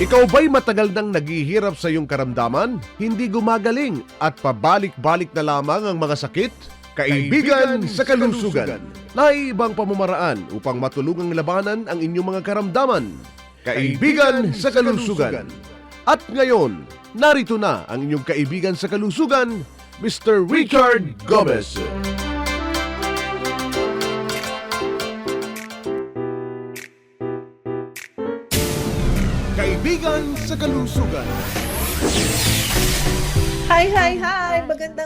Ikaw ba'y matagal nang naghihirap sa iyong karamdaman? Hindi gumagaling at pabalik-balik na lamang ang mga sakit? Kaibigan sa kalusugan. Naibang pamamaraan upang matulungang labanan ang inyong mga karamdaman. Kaibigan sa kalusugan. At ngayon, narito na ang inyong kaibigan sa kalusugan, Mr. Richard Gomez. Kaibigan sa kalusugan. Hi!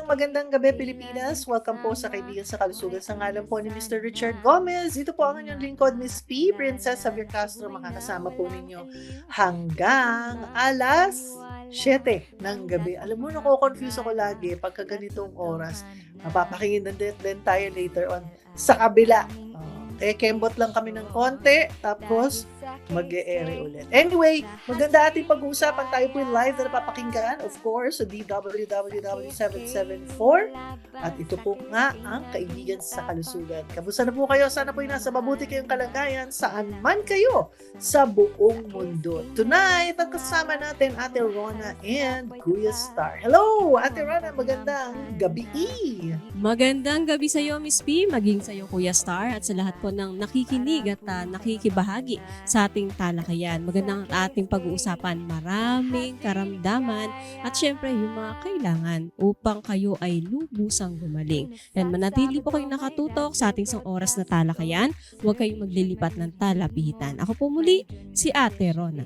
Magandang gabi, Pilipinas. Welcome po sa Kaibigan sa Kalusugan. Sa ngalan po ni Mr. Richard Gomez. Ito po ang inyong lingkod, Miss P, Princess Xavier Castro. Makakasama po ninyo hanggang alas 7 ng gabi. Alam mo, nako-confuse ako lagi pagka ganitong oras. Mapapakinggan din tayo later on sa kabila. Kembot lang kami ng konti, tapos mag-e-ere ulit. Anyway, maganda ating pag-uusapan. Tayo po yung live na napapakinggan, of course, sa DWWW774. At ito po nga ang Kaibigan sa Kalusugan. Kamusta na po kayo? Sana po yung nasa mabuti kayong kalagayan saan man kayo sa buong mundo. Tonight, ang kasama natin, Ate Rona and Kuya Star. Hello, Ate Rona, magandang gabi. Magandang gabi sa iyo, Miss P, maging sa iyo, Kuya Star, at sa lahat po ng nakikinig at nakikibahagi sa ating talakayan. Magandang ating pag-uusapan, maraming karamdaman at syempre yung mga kailangan upang kayo ay lubusang gumaling. And manatili po kayong nakatutok sa ating isang oras na talakayan. Huwag kayong maglilipat ng talapihitan. Ako po muli, si Ate Rona.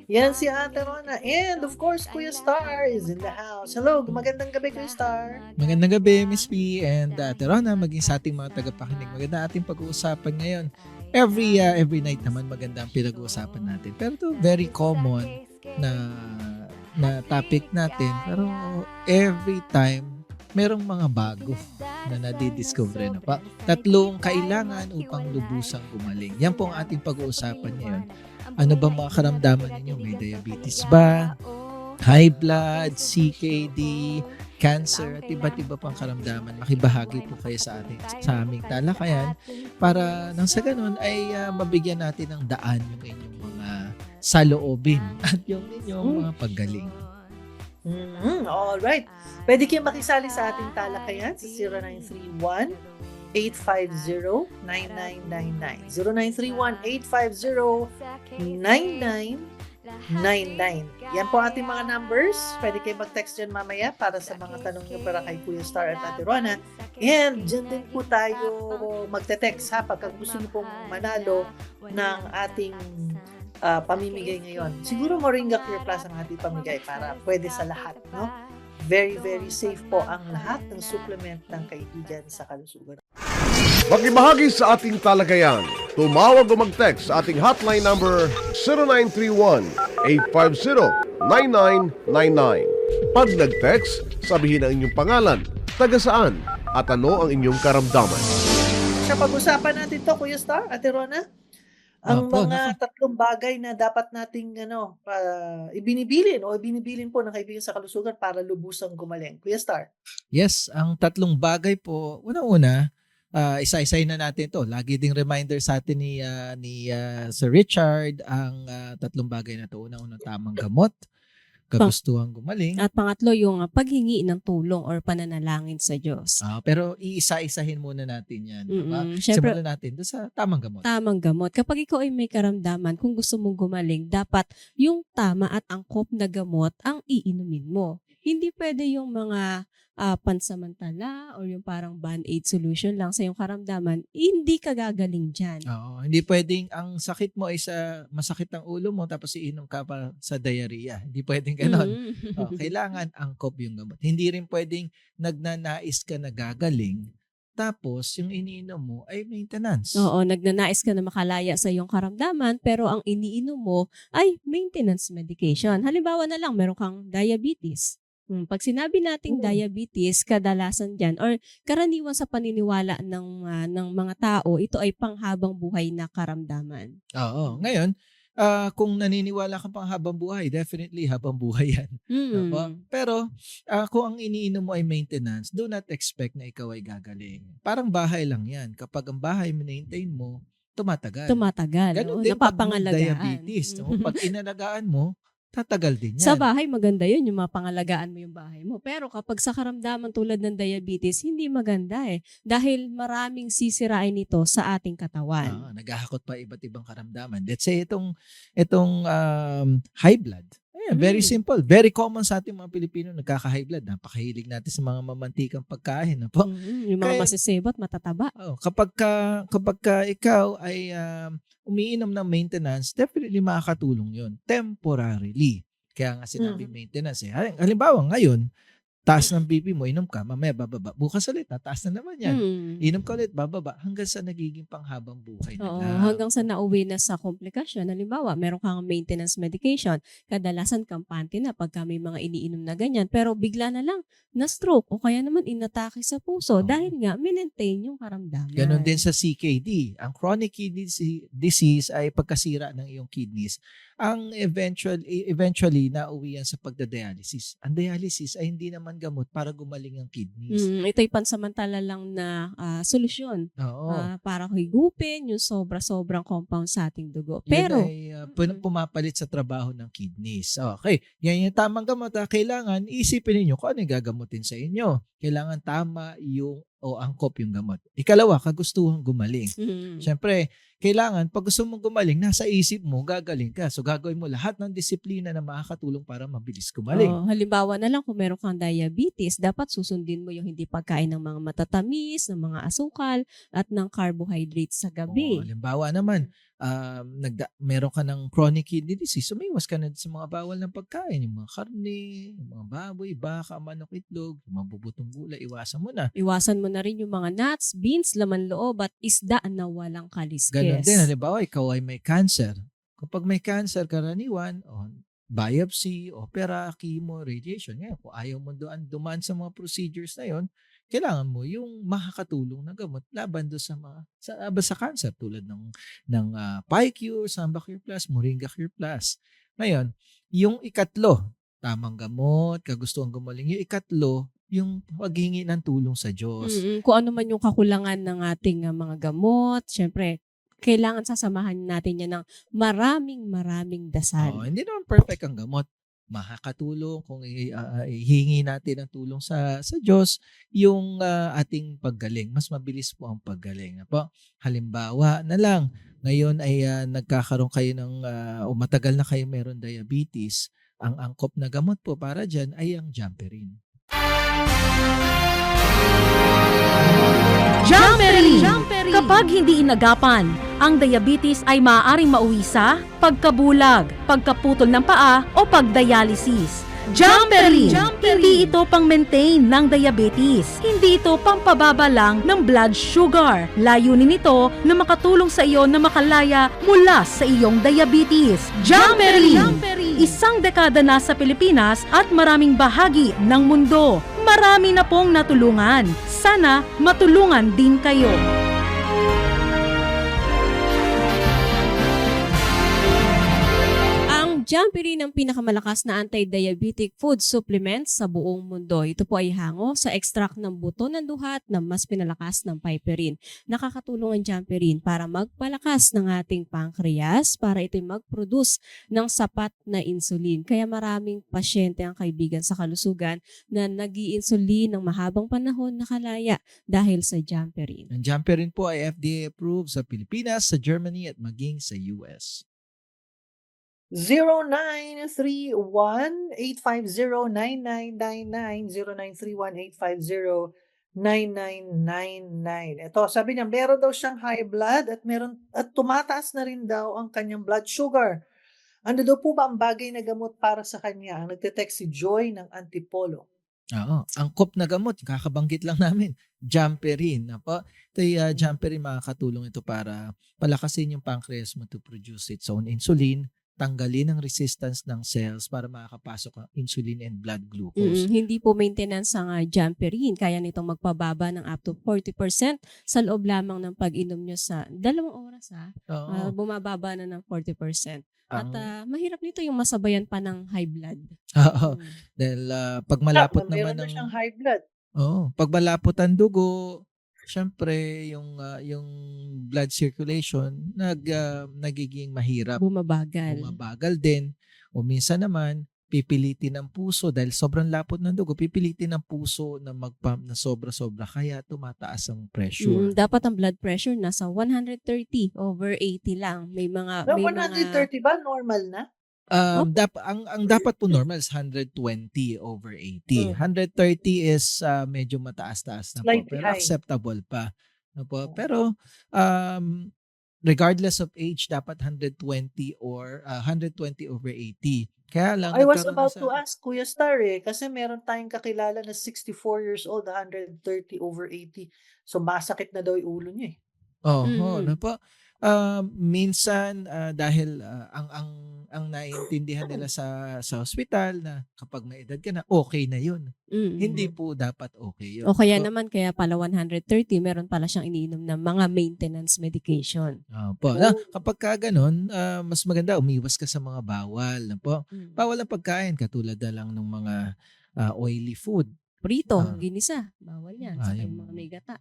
Yan si Ate Rona. And of course, Kuya Star is in the house. Hello, magandang gabi, Kuya Star. Magandang gabi, Miss P and Ate Rona, maging sa ating mga tagapakinig. Maganda ating pag-uusapan ngayon. Every night naman maganda ang pinag-uusapan natin. Pero ito, very common na topic natin. Pero every time, merong mga bago na nadidiscover na pa. Tatlong kailangan upang lubusang gumaling. Yan po ang ating pag-uusapan ngayon. Ano ba mga karamdaman ninyo? May diabetes ba? High blood, CKD, cancer, at iba't iba pang karamdaman. Makibahagi po kayo sa aming talakayan para nang sa ganun ay mabigyan natin ng daan yung inyong mga saloobin at yung inyong mga paggaling. Alright. Pwede kayong makisali sa ating talakayan sa 0931-850-9999. 0931-850-9999. Yan po ating mga numbers. Pwede kayong mag-text dyan mamaya para sa mga tanong nyo para kay Kuya Star at Ate Rona. And dyan din po tayo magte-text ha pagka gusto nyo pong manalo ng ating pamimigay ngayon. Siguro Moringa Clear Plus ang ating pamigay para pwede sa lahat, no? Very safe po ang lahat ng supplement ng Kaibigan sa Kalusugan. Makibahagi sa ating talakayan. Tumawag o mag-text sa ating hotline number 0931-850-9999. Pag nag-text, sabihin ang inyong pangalan, taga saan, at ano ang inyong karamdaman. Sa pag-usapan natin to, Kuya Star, Ate Rona, ang mga tatlong bagay na dapat nating ibinibilin po ng Kaibigan sa Kalusugan para lubusang gumaling. Kuya Star. Yes, ang tatlong bagay po. Una-una, isa-isayin na natin to. Lagi ding reminder sa atin ni Sir Richard ang tatlong bagay na to. Una-una, tamang gamot, kagustuhang gumaling. At pangatlo, yung paghingi ng tulong or pananalangin sa Diyos. Pero iisa-isahin muna natin yan. Diba? Syempre, Simulan natin doon sa tamang gamot. tamang gamot. Kapag ikaw ay may karamdaman, kung gusto mong gumaling, dapat yung tama at angkop na gamot ang iinumin mo. Hindi pwede yung mga pansamantala or yung parang band-aid solution lang sa iyong karamdaman, hindi ka gagaling dyan. Oo, hindi pwedeng ang sakit mo ay masakit ang ulo mo tapos iinom ka pa sa diarrhea. Hindi pwedeng ganon. Kailangan angkop yung gamot. Hindi rin pwedeng nagnanais ka na gagaling tapos yung iniinom mo ay maintenance. Oo, nagnanais ka na makalaya sa iyong karamdaman pero ang iniinom mo ay maintenance medication. Halimbawa na lang, meron kang diabetes. Pag sinabi nating diabetes, kadalasan dyan or karaniwan sa paniniwala ng mga tao, ito ay panghabang buhay na karamdaman. Oo. Ngayon, kung naniniwala ka pang habang buhay, definitely habang buhay yan. Diba? Pero kung ang iniinom mo ay maintenance, do not expect na ikaw ay gagaling. Parang bahay lang yan. Kapag ang bahay maintain mo, tumatagal. Ganon No? din pag Napapangalagaan. diabetes. No? Pag inalagaan mo, tatagal din Sa yan. bahay, maganda yun, yung mapangalagaan mo yung bahay mo. Pero kapag sa karamdaman tulad ng diabetes, hindi maganda eh. Dahil maraming sisirain nito sa ating katawan. Naghahakot pa iba't ibang karamdaman. Let's say itong high blood. Ayan, very simple. Very common sa ating mga Pilipino, nagkaka-high blood. Napakahilig natin sa mga mamantikang pagkain. No? Yung mga Kaya- masisibot, matataba. Kapag ka ikaw ay umiinom ng maintenance, definitely makakatulong yun. Temporarily. Kaya nga sinabing maintenance. Halimbawa, ngayon, taas ng BP mo, inom ka, mamaya bababa. Bukas ulit, taas na naman yan. Inom ka ulit, bababa. Hanggang sa nagiging panghabang buhay na Oo, lang. hanggang sa nauwi na sa komplikasyon. Halimbawa, meron kang maintenance medication. Kadalasan kampante na pagka may mga iniinom na ganyan. Pero bigla na lang na-stroke o kaya naman inatake sa puso dahil nga minentain yung karamdaman. Ganon din sa CKD. Ang chronic kidney disease ay pagkasira ng iyong kidneys. Ang eventually nauwi yan sa pagdadialysis. Ang dialysis ay hindi naman gamot para gumaling ang kidneys. Ito'y pansamantala lang na solusyon Oo. para higupin yung sobra-sobrang compound sa ating dugo. Yun Pero, ay pumapalit sa trabaho ng kidneys. Okay, yan yung tamang gamot. Kailangan isipin ninyo kung ano yung gagamutin sa inyo. Kailangan tama yung o angkop yung gamot. Ikalawa, kagustuhan gumaling. Siyempre, kailangan pag gusto mong gumaling, nasa isip mo, gagaling ka. So gagawin mo lahat ng disiplina na makakatulong para mabilis gumaling. halimbawa na lang kung meron kang diabetes, dapat susundin mo yung hindi pagkain ng mga matatamis, ng mga asukal, at ng carbohydrates sa gabi. Halimbawa naman, meron ka ng chronic kidney disease, sumiwas ka na sa mga bawal ng pagkain, yung mga karne, yung mga baboy, baka, manok, itlog, yung mga bubutong gulay, iwasan mo na. Iwasan mo na rin yung mga nuts, beans, laman loob, at isda na walang kaliskes. Ganon din, halimbawa, ikaw ay may cancer. Kapag may cancer, karaniwan, biopsy, opera, chemo, radiation. Ngayon, kung ayaw mo dumaan sa mga procedures na yon, kailangan mo yung makakatulong na gamot laban doon sa cancer tulad ng PyCure, Samba Cure Plus, Moringa Cure Plus. Ngayon, yung ikatlo, tamang gamot, kagustuhan gumaling. Yung ikatlo, yung paghingi ng tulong sa Diyos. Kung ano man yung kakulangan ng ating mga gamot, syempre, kailangan sasamahan natin yan ng maraming dasal. Hindi naman perfect ang gamot. Makakatulong kung ihingi natin ang tulong sa Diyos yung ating paggaling. Mas mabilis po ang paggaling. Halimbawa na lang, ngayon ay nagkakaroon kayo o matagal na kayo meron diabetes, ang angkop na gamot po para dyan ay ang Jamperin. Jamperin! Kapag hindi inagapan, ang diabetes ay maaaring mauwi sa pagkabulag, pagkaputol ng paa o pagdialysis. Jamperin! Hindi ito pang-maintain ng diabetes. Hindi ito pampababa lang ng blood sugar. Layunin nito na makatulong sa iyo na makalaya mula sa iyong diabetes. Jamperin! Isang dekada na sa Pilipinas at maraming bahagi ng mundo. Marami na pong natulungan. Sana matulungan din kayo. Jamperin ang pinakamalakas na anti-diabetic food supplement sa buong mundo. Ito po ay hango sa extract ng buto ng duhat na mas pinalakas ng piperine. Nakakatulong ang Jamperin para magpalakas ng ating pancreas para ito'y mag-produce ng sapat na insulin. Kaya maraming pasyente ang kaibigan sa kalusugan na nag-i-insulin ng mahabang panahon nakalaya dahil sa Jamperin. Ang Jamperin po ay FDA approved sa Pilipinas, sa Germany at maging sa US. 0931-850-9999, 0931-850-9999. Ito, sabi niya, meron daw siyang high blood at tumataas na rin daw ang kanyang blood sugar. Ano daw po ba ang bagay na gamot para sa kanya? Ang nagte-text si Joy ng Antipolo. Angkop na gamot, kakabanggit lang namin, Jamperin. Jamperin, makakatulong ito para palakasin yung pancreas mo to produce its own insulin, tanggalin ang resistance ng cells para makakapasok ang insulin and blood glucose. Hindi po maintenance ang Jamperin. Kaya nitong magpababa ng up to 40% sa loob lamang ng pag-inom nyo sa 2 oras. Bumababa na ng 40%. At mahirap nito yung masabayan pa ng high blood. Dahil pag malapot Meron naman na siyang high blood. pag malapot ang dugo, syempre yung blood circulation nagiging mahirap. Bumabagal. Bumabagal din. O minsan naman, pipilitin ng puso dahil sobrang lapot ng dugo, pipilitin ng puso na mag-pump na sobra-sobra kaya tumataas ang pressure. Dapat ang blood pressure nasa 130/80 lang. May mga Pero 130 ba? Normal na? Ang dapat po normal is 120/80. 130 is medyo mataas-taas na po, Slightly pero high. acceptable pa. No po? Pero regardless of age, dapat 120 or 120/80. Kaya lang I was nagkaroon about na to ask Kuya Star kasi meron tayong kakilala na 64 years old, 130/80. So masakit na daw yung ulo niya eh. Mm. no po. Minsan dahil ang naiintindihan nila sa ospital na kapag may edad ka na, okay na 'yun. Hindi po dapat okay 'yun. O kaya Po. naman, kaya pala 130, meron pala siyang iniinom ng mga maintenance medication. Po. Kapag ka ganun, mas maganda umiwas ka sa mga bawal. No po? Bawal ang pagkain katulad na lang ng mga oily food. Prito, Ah. ginisa, bawal yan. Saka yung- yung mga may gata.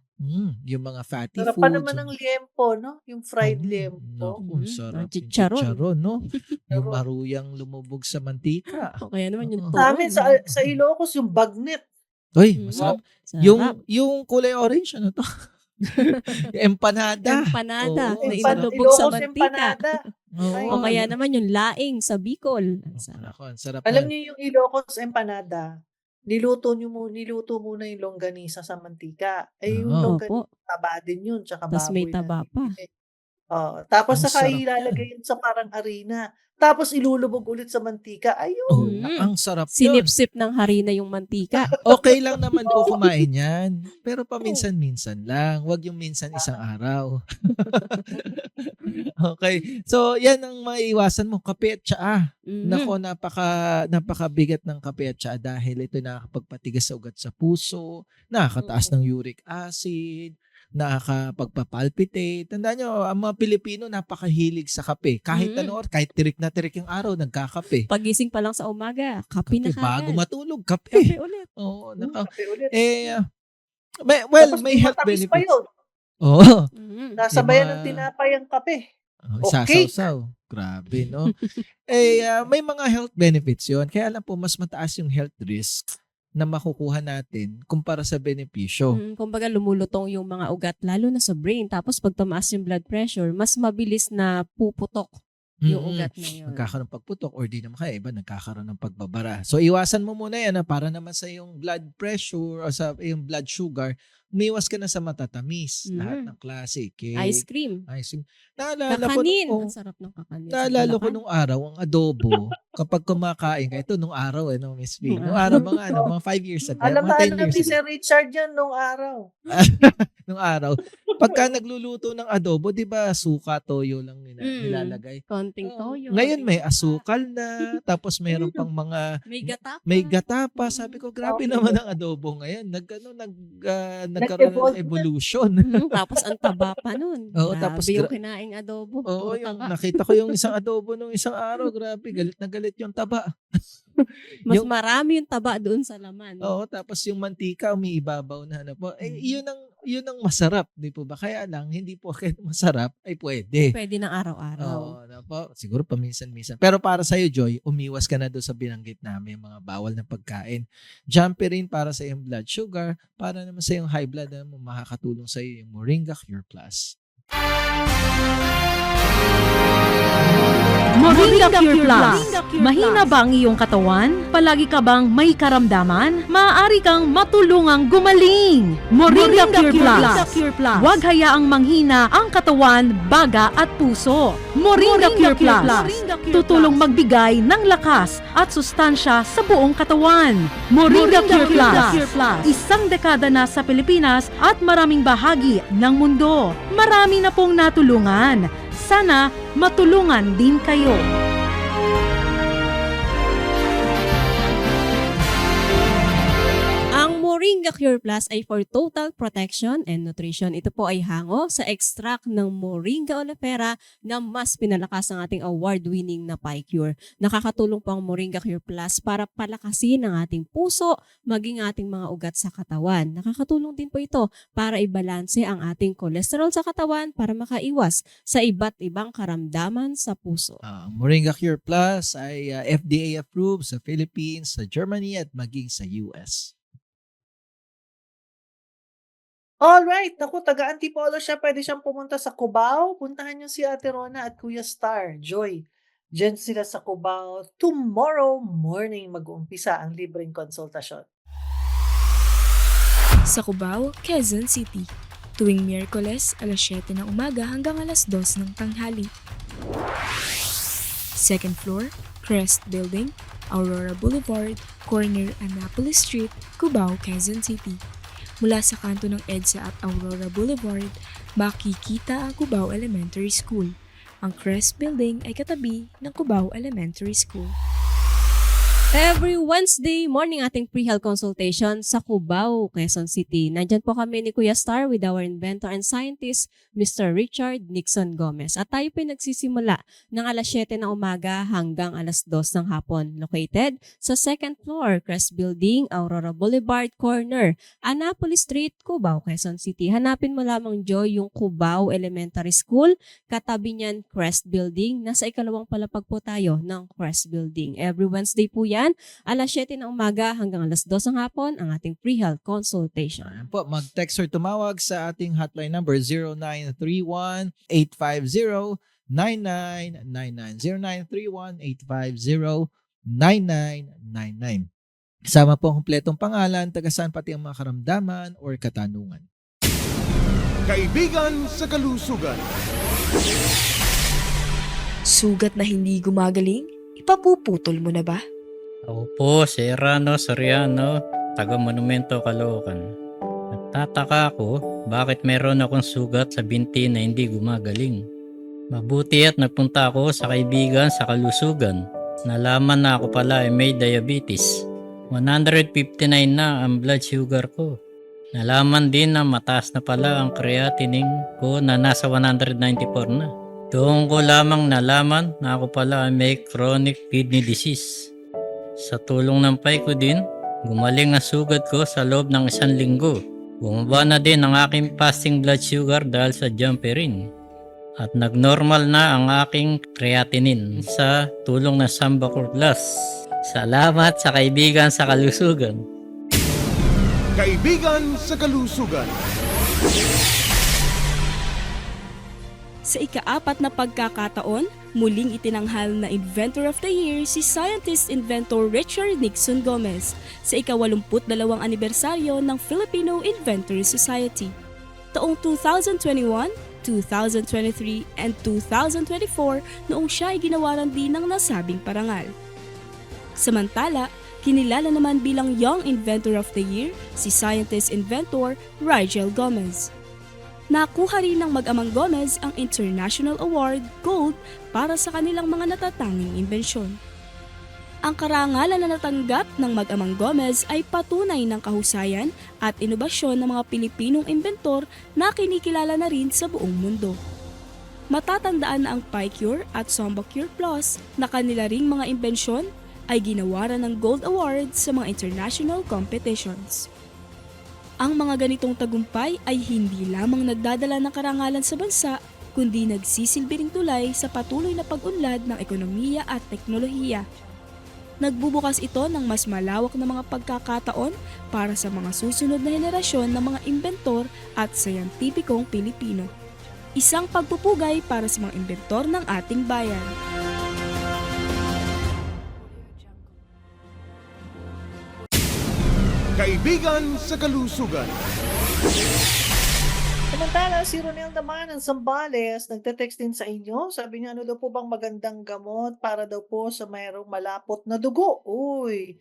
Yung mga fatty Sarap foods. pa naman ng liempo, no? Yung fried liempo. Naku, Mhm. sarap. Ang Yung chicharon. chicharon, no? Yung Chicharon. maruyang lumubog sa mantika. O kaya naman yung Oo. turon. Sa amin, sa Ilocos, yung bagnet. Uy, Mhm. masarap. Sarap. Yung kulay orange, ano to? Yung empanada. Empanada Oo, na sarap. inilubog sa Ilocos mantika. empanada. Oo. O kaya naman yung laing sa Bicol. Ang sarap. Nako, ang sarap Alam na. niyo yung Ilocos empanada, niluto muna yung longganisa sa mantika. Yung Oo. longganisa, taba din yun, tsaka Tas may baboy na taba pa. binili. Tapos Ang saka sarap ilalagay yun sa parang harina. Tapos ilulubog ulit sa mantika. Oh, Ayun. ang sarap yun. Sinipsip ng harina yung mantika. Okay lang naman po kumain yan. Pero paminsan-minsan lang. Huwag yung minsan isang araw. Okay. So, yan ang maiiwasan mo. Kape at tsaa. Mhm. Nako, napakabigat ng kape at tsaa dahil ito nakakapagpatigas sa ugat sa puso, nakakataas ng uric acid, nakakapagpapalpitate. Tandaan nyo, ang mga Pilipino napakahilig sa kape. Kahit ano, kahit tirik na tirik yung araw, nagkakape. Pagising pa lang sa umaga, kape na Kape, bago kagad. matulog, kape. Kape ulit. Oo, Kape ulit. well, Tapos may health matamis pa benefits. yun. Oo. Mhm. Nasabayan Yung ng mga- tinapay ang kape. Okay. Isasaw-saw. Grabe, no? May mga health benefits yon. Kaya lang po, mas mataas yung health risk na makukuha natin kumpara sa benepisyo. Kumbaga lumulutong yung mga ugat, lalo na sa brain. Tapos pag tumaas yung blood pressure, mas mabilis na puputok yung ugat na yun. Nagkakaroon ng pagputok or di naman kaya iba nagkakaroon ng pagbabara. So iwasan mo muna yan para naman sa yung blood pressure o sa yung blood sugar, umiwas ka na sa matatamis. Lahat ng klase. Cake, Ice cream. ice cream. Naalala ko, Kakanin. oh, Ang sarap ng kakanin. sa naalala ko Bulacan. nung araw, ang adobo, kapag kumakain ka, ito nung araw, Miss V. Nung araw, mga 5 years ago, Alam mga 10 na years ni ago. Sir Richard yan nung araw. Nung araw, pagka nagluluto ng adobo, di ba, suka, toyo lang nilalagay. Konting toyo. Ngayon may asukal na, tapos mayroon pang mga May gata gata. pa. Sabi ko, grabe Okay. naman ang adobo ngayon. Nagkaroon ng evolution. Tapos ang taba pa nun. Oo, Grabe tapos yung kinaing adobo. Oo, Puro yung taba. nakita ko yung isang adobo nung isang araw, grabe, galit na galit yung taba. Mas yung- marami yung taba doon sa laman. Oo, tapos yung mantika umiibabaw na ano po. Yun ang masarap, di po ba? Kaya lang hindi po kahit masarap ay pwede. Pwede ng araw-araw. Oo, na po. Siguro paminsan-minsan. Pero para sa iyo, Joy, umiwas ka na doon sa binanggit namin mga bawal na pagkain. Jumpy rin para sa iyong blood sugar, para naman sa iyong high blood na makakatulong sa iyo yung Moringa Cure Plus. Moringa Cure Plus. Mahina ba ang iyong katawan? Palagi ka bang may karamdaman? Maaari kang matulungang gumaling. Moringa Cure Plus. Huwag hayaang manghina ang katawan, baga at puso. Moringa Cure Plus. Tutulong magbigay ng lakas at sustansya sa buong katawan. Moringa Cure Plus. Isang dekada na sa Pilipinas at maraming bahagi ng mundo. Marami na pong natulungan. Sana matulungan din kayo. Ang Moringa Cure Plus ay for total protection and nutrition. Ito po ay hango sa extract ng Moringa oleifera na mas pinalakas ang ating award-winning na PyCure. Nakakatulong po ang Moringa Cure Plus para palakasin ang ating puso, maging ating mga ugat sa katawan. Nakakatulong din po ito para ibalanse ang ating cholesterol sa katawan para makaiwas sa iba't ibang karamdaman sa puso. Moringa Cure Plus ay FDA approved sa Philippines, sa Germany at maging sa US. Alright, naku, taga Antipolo siya, pwede siyang pumunta sa Cubao. Puntahan niyo si Ate Rona at Kuya Star, Joy. Diyan sila sa Cubao. Tomorrow morning mag-uumpisa ang libreng konsultasyon. Sa Cubao, Quezon City. Tuwing Miyerkules, alas 7 ng umaga hanggang alas 2 ng tanghali. Second floor, Crest Building, Aurora Boulevard, corner Annapolis Street, Cubao, Quezon City. Mula sa kanto ng EDSA at Aurora Boulevard, makikita ang Cubao Elementary School. Ang Crest Building ay katabi ng Cubao Elementary School. Every Wednesday morning ating pre-health consultation sa Cubao, Quezon City. Nandyan po kami ni Kuya Star with our inventor and scientist, Mr. Richard Nixon Gomez. At tayo po nagsisimula ng alas 7 ng umaga hanggang alas 2 ng hapon. Located sa second floor, Crest Building, Aurora Boulevard, corner, Annapolis Street, Cubao, Quezon City. Hanapin mo lamang, Joy, yung Cubao Elementary School. Katabi niyan, Crest Building. Nasa ikalawang palapag po tayo ng Crest Building. Every Wednesday po yan, alas 7 ng umaga hanggang alas 2 ng hapon ang ating pre-health consultation. Ayan po, mag-text or tumawag sa ating hotline number 0931-850-9999. 0931-850-9999. Kasama po ang kumpletong pangalan, taga-saan pati ang mga karamdaman or katanungan. Kaibigan sa kalusugan. Sugat na hindi gumagaling? Ipapuputol mo na ba? Ako po, si Erano Soriano, taga Monumento, Caloocan. Nagtataka ako bakit meron akong sugat sa binti na hindi gumagaling. Mabuti at nagpunta ako sa kaibigan sa kalusugan. Nalaman na ako pala ay may diabetes. 159 na ang blood sugar ko. Nalaman din na mataas na pala ang creatinine ko na nasa 194 na. Doon ko lamang nalaman na ako pala ay may chronic kidney disease. Sa tulong ng pay ko din, gumaling ang sugat ko sa loob ng 1 linggo. Bumaba na din ang aking fasting blood sugar dahil sa Jamperin. At nagnormal na ang aking creatinine sa tulong ng Sambacor Plus. Salamat sa kaibigan sa kalusugan. Kaibigan sa kalusugan. Sa ika-4 na pagkakataon, muling itinanghal na Inventor of the Year si Scientist-Inventor Richard Nixon Gomez sa ika-82 anibersaryo ng Filipino Inventor Society. Taong 2021, 2023, and 2024 noong siya ay ginawaran din ng nasabing parangal. Samantala, kinilala naman bilang Young Inventor of the Year si Scientist-Inventor Rigel Gomez. Nakuha rin ng mag-amang Gomez ang International Award Gold para sa kanilang mga natatanging imbensyon. Ang karangalan na natanggap ng mag-amang Gomez ay patunay ng kahusayan at inobasyon ng mga Pilipinong inventor na kinikilala na rin sa buong mundo. Matatandaan na ang PyCure at Sambacure Plus na kanila ring mga imbensyon ay ginawaran ng Gold Award sa mga international competitions. Ang mga ganitong tagumpay ay hindi lamang nagdadala ng karangalan sa bansa, kundi nagsisilbi ring tulay sa patuloy na pag-unlad ng ekonomiya at teknolohiya. Nagbubukas ito ng mas malawak na mga pagkakataon para sa mga susunod na henerasyon ng mga inventor at sayantipikong Pilipino. Isang pagpupugay para sa mga inventor ng ating bayan. Kaibigan sa kalusugan. Samantala, si Ronel naman ng Zambales, nagte-text din sa inyo. Sabi niya, ano daw po bang magandang gamot para daw po sa mayroong malapot na dugo? Uy,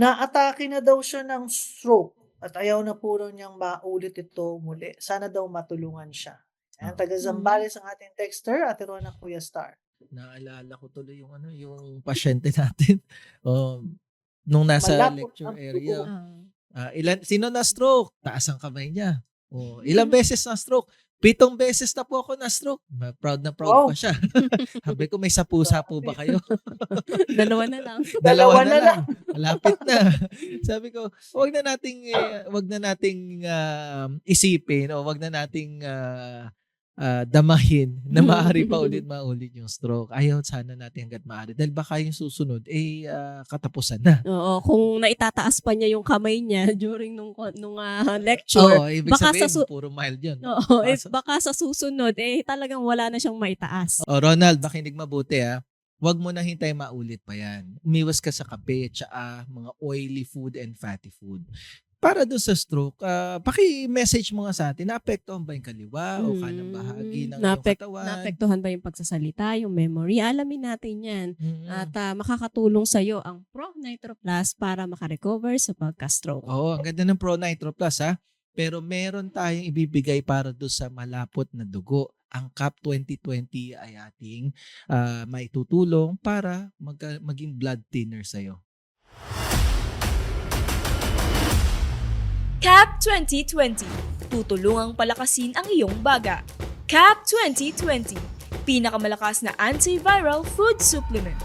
naatake na daw siya ng stroke at ayaw na po raw niyang maulit ito muli. Sana daw matulungan siya. Ayan, taga Zambales ang ating texter, Ate Rona, Kuya Star. Naalala ko tuloy yung pasyente natin. Nung nasa Malapot lecture ang area, dugo. Sino na stroke? Taas ang kamay niya. Ilang beses na stroke? 7 beses na po ako na stroke. Proud na proud Wow. pa siya. Sabi ko, may sapusa po ba kayo? Dalawa na lang. Dalawa na lang. Malapit na. Sabi ko, wag na nating isipin o wag na nating damahin na maaari pa maulit yung stroke. Ayaw sana natin hanggat maaari. Dahil baka yung susunod, katapusan na. Oo, kung naitataas pa niya yung kamay niya during nung lecture, Oo, ibig baka sabihin, puro mild yun. oo, baka sa susunod, talagang wala na siyang maitaas. Ronald, makinig mabuti ha. Huwag mo na hintay maulit pa yan. Umiwas ka sa kape, tsaa, mga oily food and fatty food. Para doon sa stroke, paki-message mo nga sa atin, naapektuhan ba yung kaliwa o kanang bahagi ng iyong katawan? Naapektuhan ba yung pagsasalita, yung memory? Alamin natin yan. At makakatulong sa'yo ang Pro Nitro Plus para makarecover sa pagka-stroke. Oo, ang ganda ng Pro Nitro Plus ha. Pero meron tayong ibibigay para doon sa malapot na dugo. Ang CAP 2020 ay ating maitutulong para maging blood thinner sa'yo. CAP 2020. Tutulungang palakasin ang iyong baga. CAP 2020. Pinakamalakas na antiviral food supplement.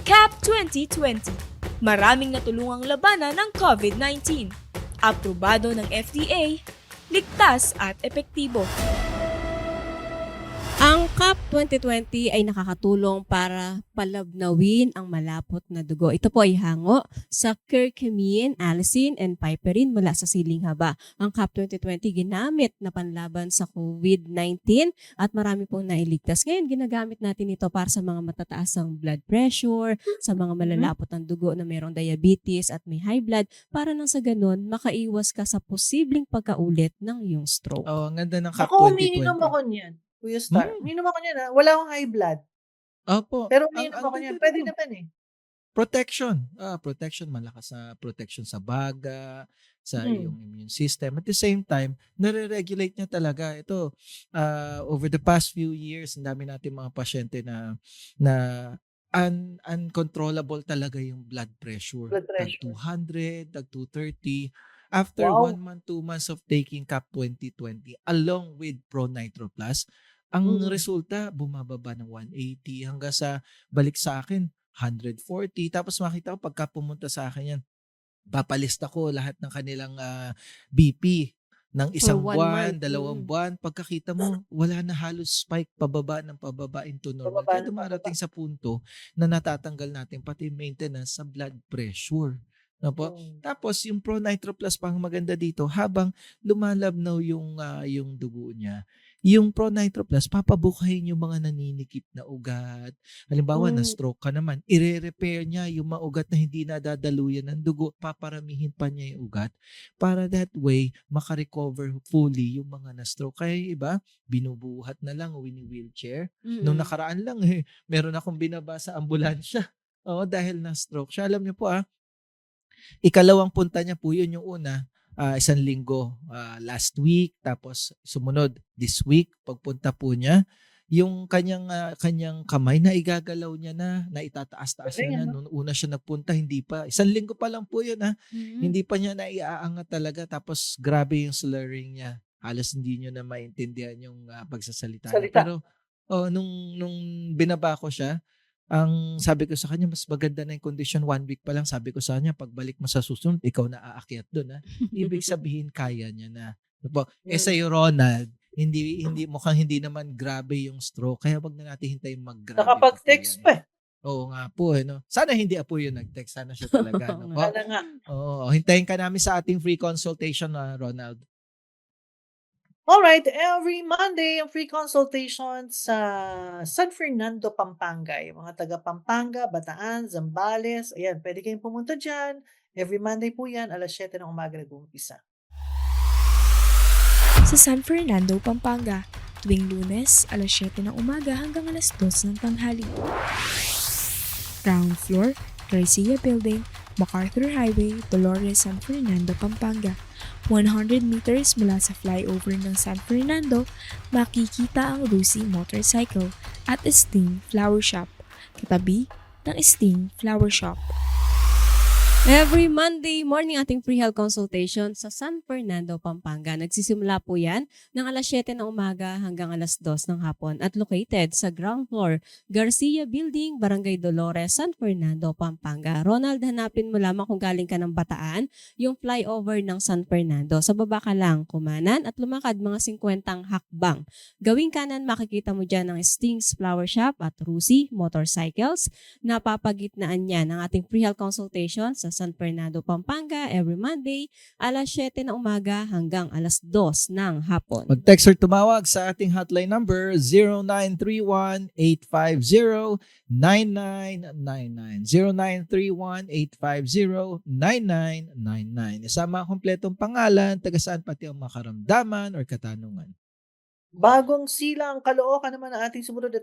CAP 2020. Maraming natulungang labanan ng COVID-19. Aprobado ng FDA. Ligtas at epektibo. Ang CAP 2020 ay nakakatulong para palabnawin ang malapot na dugo. Ito po ay hango sa curcumin, allicin, and piperine mula sa siling haba. Ang CAP 2020 ginamit na panlaban sa COVID-19 at marami pong nailigtas. Ngayon, ginagamit natin ito para sa mga matataas ang blood pressure, sa mga malalapot ng dugo na mayroong diabetes at may high blood, para nang sa ganun, makaiwas ka sa posibleng pagkaulit ng iyong stroke. Oh, ang ganda ng CAP Ako, 2020. umiinom ako niyan. Kuya Star. Umiinom ako niyan ha. Wala akong high blood. Opo. Pero umiinom ako niyan. Pwede naman eh. Protection. Protection. Malakas na protection sa baga, sa iyong immune system. At the same time, nare-regulate niya talaga. Ito, over the past few years, ang dami natin mga pasyente na uncontrollable talaga yung blood pressure. Tag 200, tag 230. After 1 month, 2 months of taking CAP 2020 along with Pro Nitro Plus, ang resulta bumababa ng 180 hanggang sa balik sa akin 140. Tapos makita ko pagka pumunta sa akin yan, papalista ko lahat ng kanilang BP ng isang For 1 buwan, month. 2 buwan. Pagkakita mo, wala na halos spike pababa into normal. Kaya dumarating sa punto na natatanggal natin pati maintenance sa blood pressure. No po? Tapos yung Pro Nitro Plus pang maganda dito, habang lumalabnaw yung dugo niya, yung Pro Nitro Plus papabukayin yung mga naninikip na ugat. Halimbawa, na-stroke ka naman, ire-repair niya yung mga ugat na hindi nadadaluyan ng dugo, paparamihin pa niya yung ugat para that way makarecover fully yung mga na-stroke. Kaya iba, binubuhat na lang, wini-wheelchair. Nung nakaraan lang, meron akong binaba sa ambulansya. Oo, dahil na-stroke siya. Alam niyo po ikalawang punta niya po yun yung una, 1 linggo last week, tapos sumunod this week, pagpunta po niya, yung kanyang kamay na igagalaw niya na itataas-taas niya na. Noong una siya nagpunta, hindi pa. 1 linggo pa lang po yun Hindi pa niya naiaangat talaga, tapos grabe yung slurring niya. Halos hindi niyo na maintindihan yung pagsasalita niya. Pero nung binaba ko siya, ang sabi ko sa kanya, mas maganda na yung condition 1 week pa lang. Sabi ko sa kanya, pagbalik mo sa susunod, ikaw na aakyat doon. Ibig sabihin, kaya niya na. Sa'yo, Ronald, hindi mukhang hindi naman grabe yung stroke. Kaya wag na natin hintayin mag-grabe. Nakapag-text pa. Oo nga po. Sana hindi apo yung nag-text. Sana siya talaga. Sana nga. Oo, hintayin ka namin sa ating free consultation, Ronald. Alright, every Monday, ang free consultation sa San Fernando, Pampanga. Yung mga taga Pampanga, Bataan, Zambales, ayan, pwede kayong pumunta dyan. Every Monday po yan, alas 7 ng umaga nag-uumpisa. Sa San Fernando, Pampanga, tuwing Lunes, alas 7 ng umaga hanggang alas 2 ng tanghali. Ground floor, Garcia Building, MacArthur Highway, Dolores, San Fernando, Pampanga. 100 meters mula sa flyover ng San Fernando, makikita ang Lucy Motorcycle at Sting Flower Shop, katabi ng Sting Flower Shop. Every Monday morning ating free health consultation sa San Fernando, Pampanga. Nagsisimula po yan ng alas 7 ng umaga hanggang alas 2 ng hapon at located sa ground floor, Garcia Building, Barangay Dolores, San Fernando, Pampanga. Ronald, hanapin mo lamang kung galing ka ng Bataan, yung flyover ng San Fernando. Sa baba ka lang, kumanan at lumakad mga 50 hakbang. Gawing kanan, makikita mo dyan ang Stings Flower Shop at Rusi Motorcycles. Napapagitnaan niya ng ating free health consultation sa San Fernando, Pampanga every Monday, alas 7 ng umaga hanggang alas 2 ng hapon. Mag-text or tumawag sa ating hotline number 0931-850-9999. 0931-850-9999. Isama ang kompletong pangalan, taga saan pati ang makaramdaman or katanungan. Bagong silang Caloocan naman ang ating sumunod na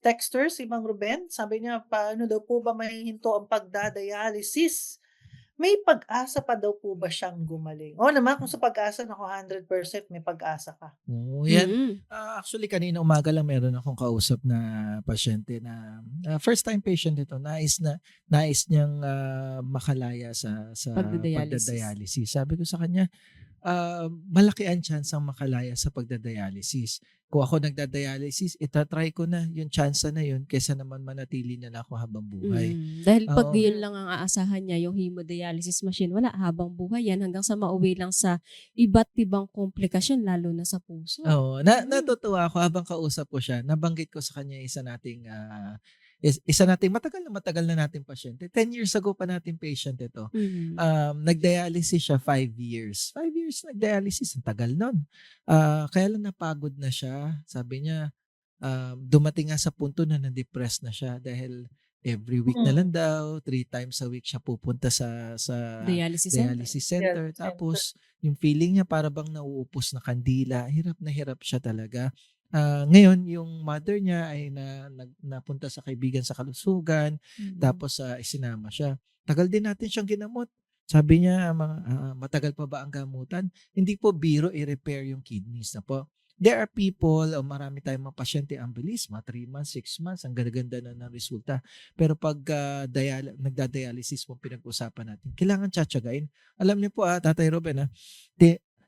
texter, si Mang Ruben. Sabi niya, paano daw po ba mahihinto ang pagdadialysis? May pag-asa pa daw po ba siyang gumaling? O naman, kung sa pag-asa, naku, 100% may pag-asa ka. Oo, yan. Mm. Actually, kanina umaga lang meron akong kausap na pasyente na first time patient ito. Nais niyang makalaya sa Pagdadialysis. pagdadialysis. Sabi ko sa kanya, malaki ang chance ang makalaya sa pagdadialysis. Kung ako nagdadialysis, itatry ko na yung chance na yun kaysa naman manatili na ako habang buhay. Dahil pag Oo. yun lang ang aasahan niya, yung hemodialysis machine, wala, habang buhay yan hanggang sa mauwi lang sa iba't ibang komplikasyon, lalo na sa puso. Oo, natutuwa ako habang kausap ko siya. Nabanggit ko sa kanya isa nating matagal na nating pasyente. 10 years ago pa nating patient ito. Mm. Nagdialysis siya 5 years. 5 years nagdialysis, ang tagal nun. Kaya lang napagod na siya. Sabi niya, dumating nga sa punto na na-depress na siya dahil every week na lang daw, 3 times a week siya pupunta sa Dialysis center. dialysis center. Dialysis Tapos, yung feeling niya para bang nauupos na kandila. Hirap na hirap siya talaga. Ngayon, yung mother niya ay napunta sa kaibigan sa kalusugan. Tapos isinama siya. Tagal din natin siyang ginamot. Sabi niya, matagal pa ba ang gamutan? Hindi po biro i-repair yung kidneys na po. There are people, marami tayong mga pasyente ang bilis, mga 3 months, 6 months, ang ganda na ng resulta. Pero pag nagdadialysis po pinag-usapan natin, kailangan tsatsagain. Alam niyo po, Tatay Ruben,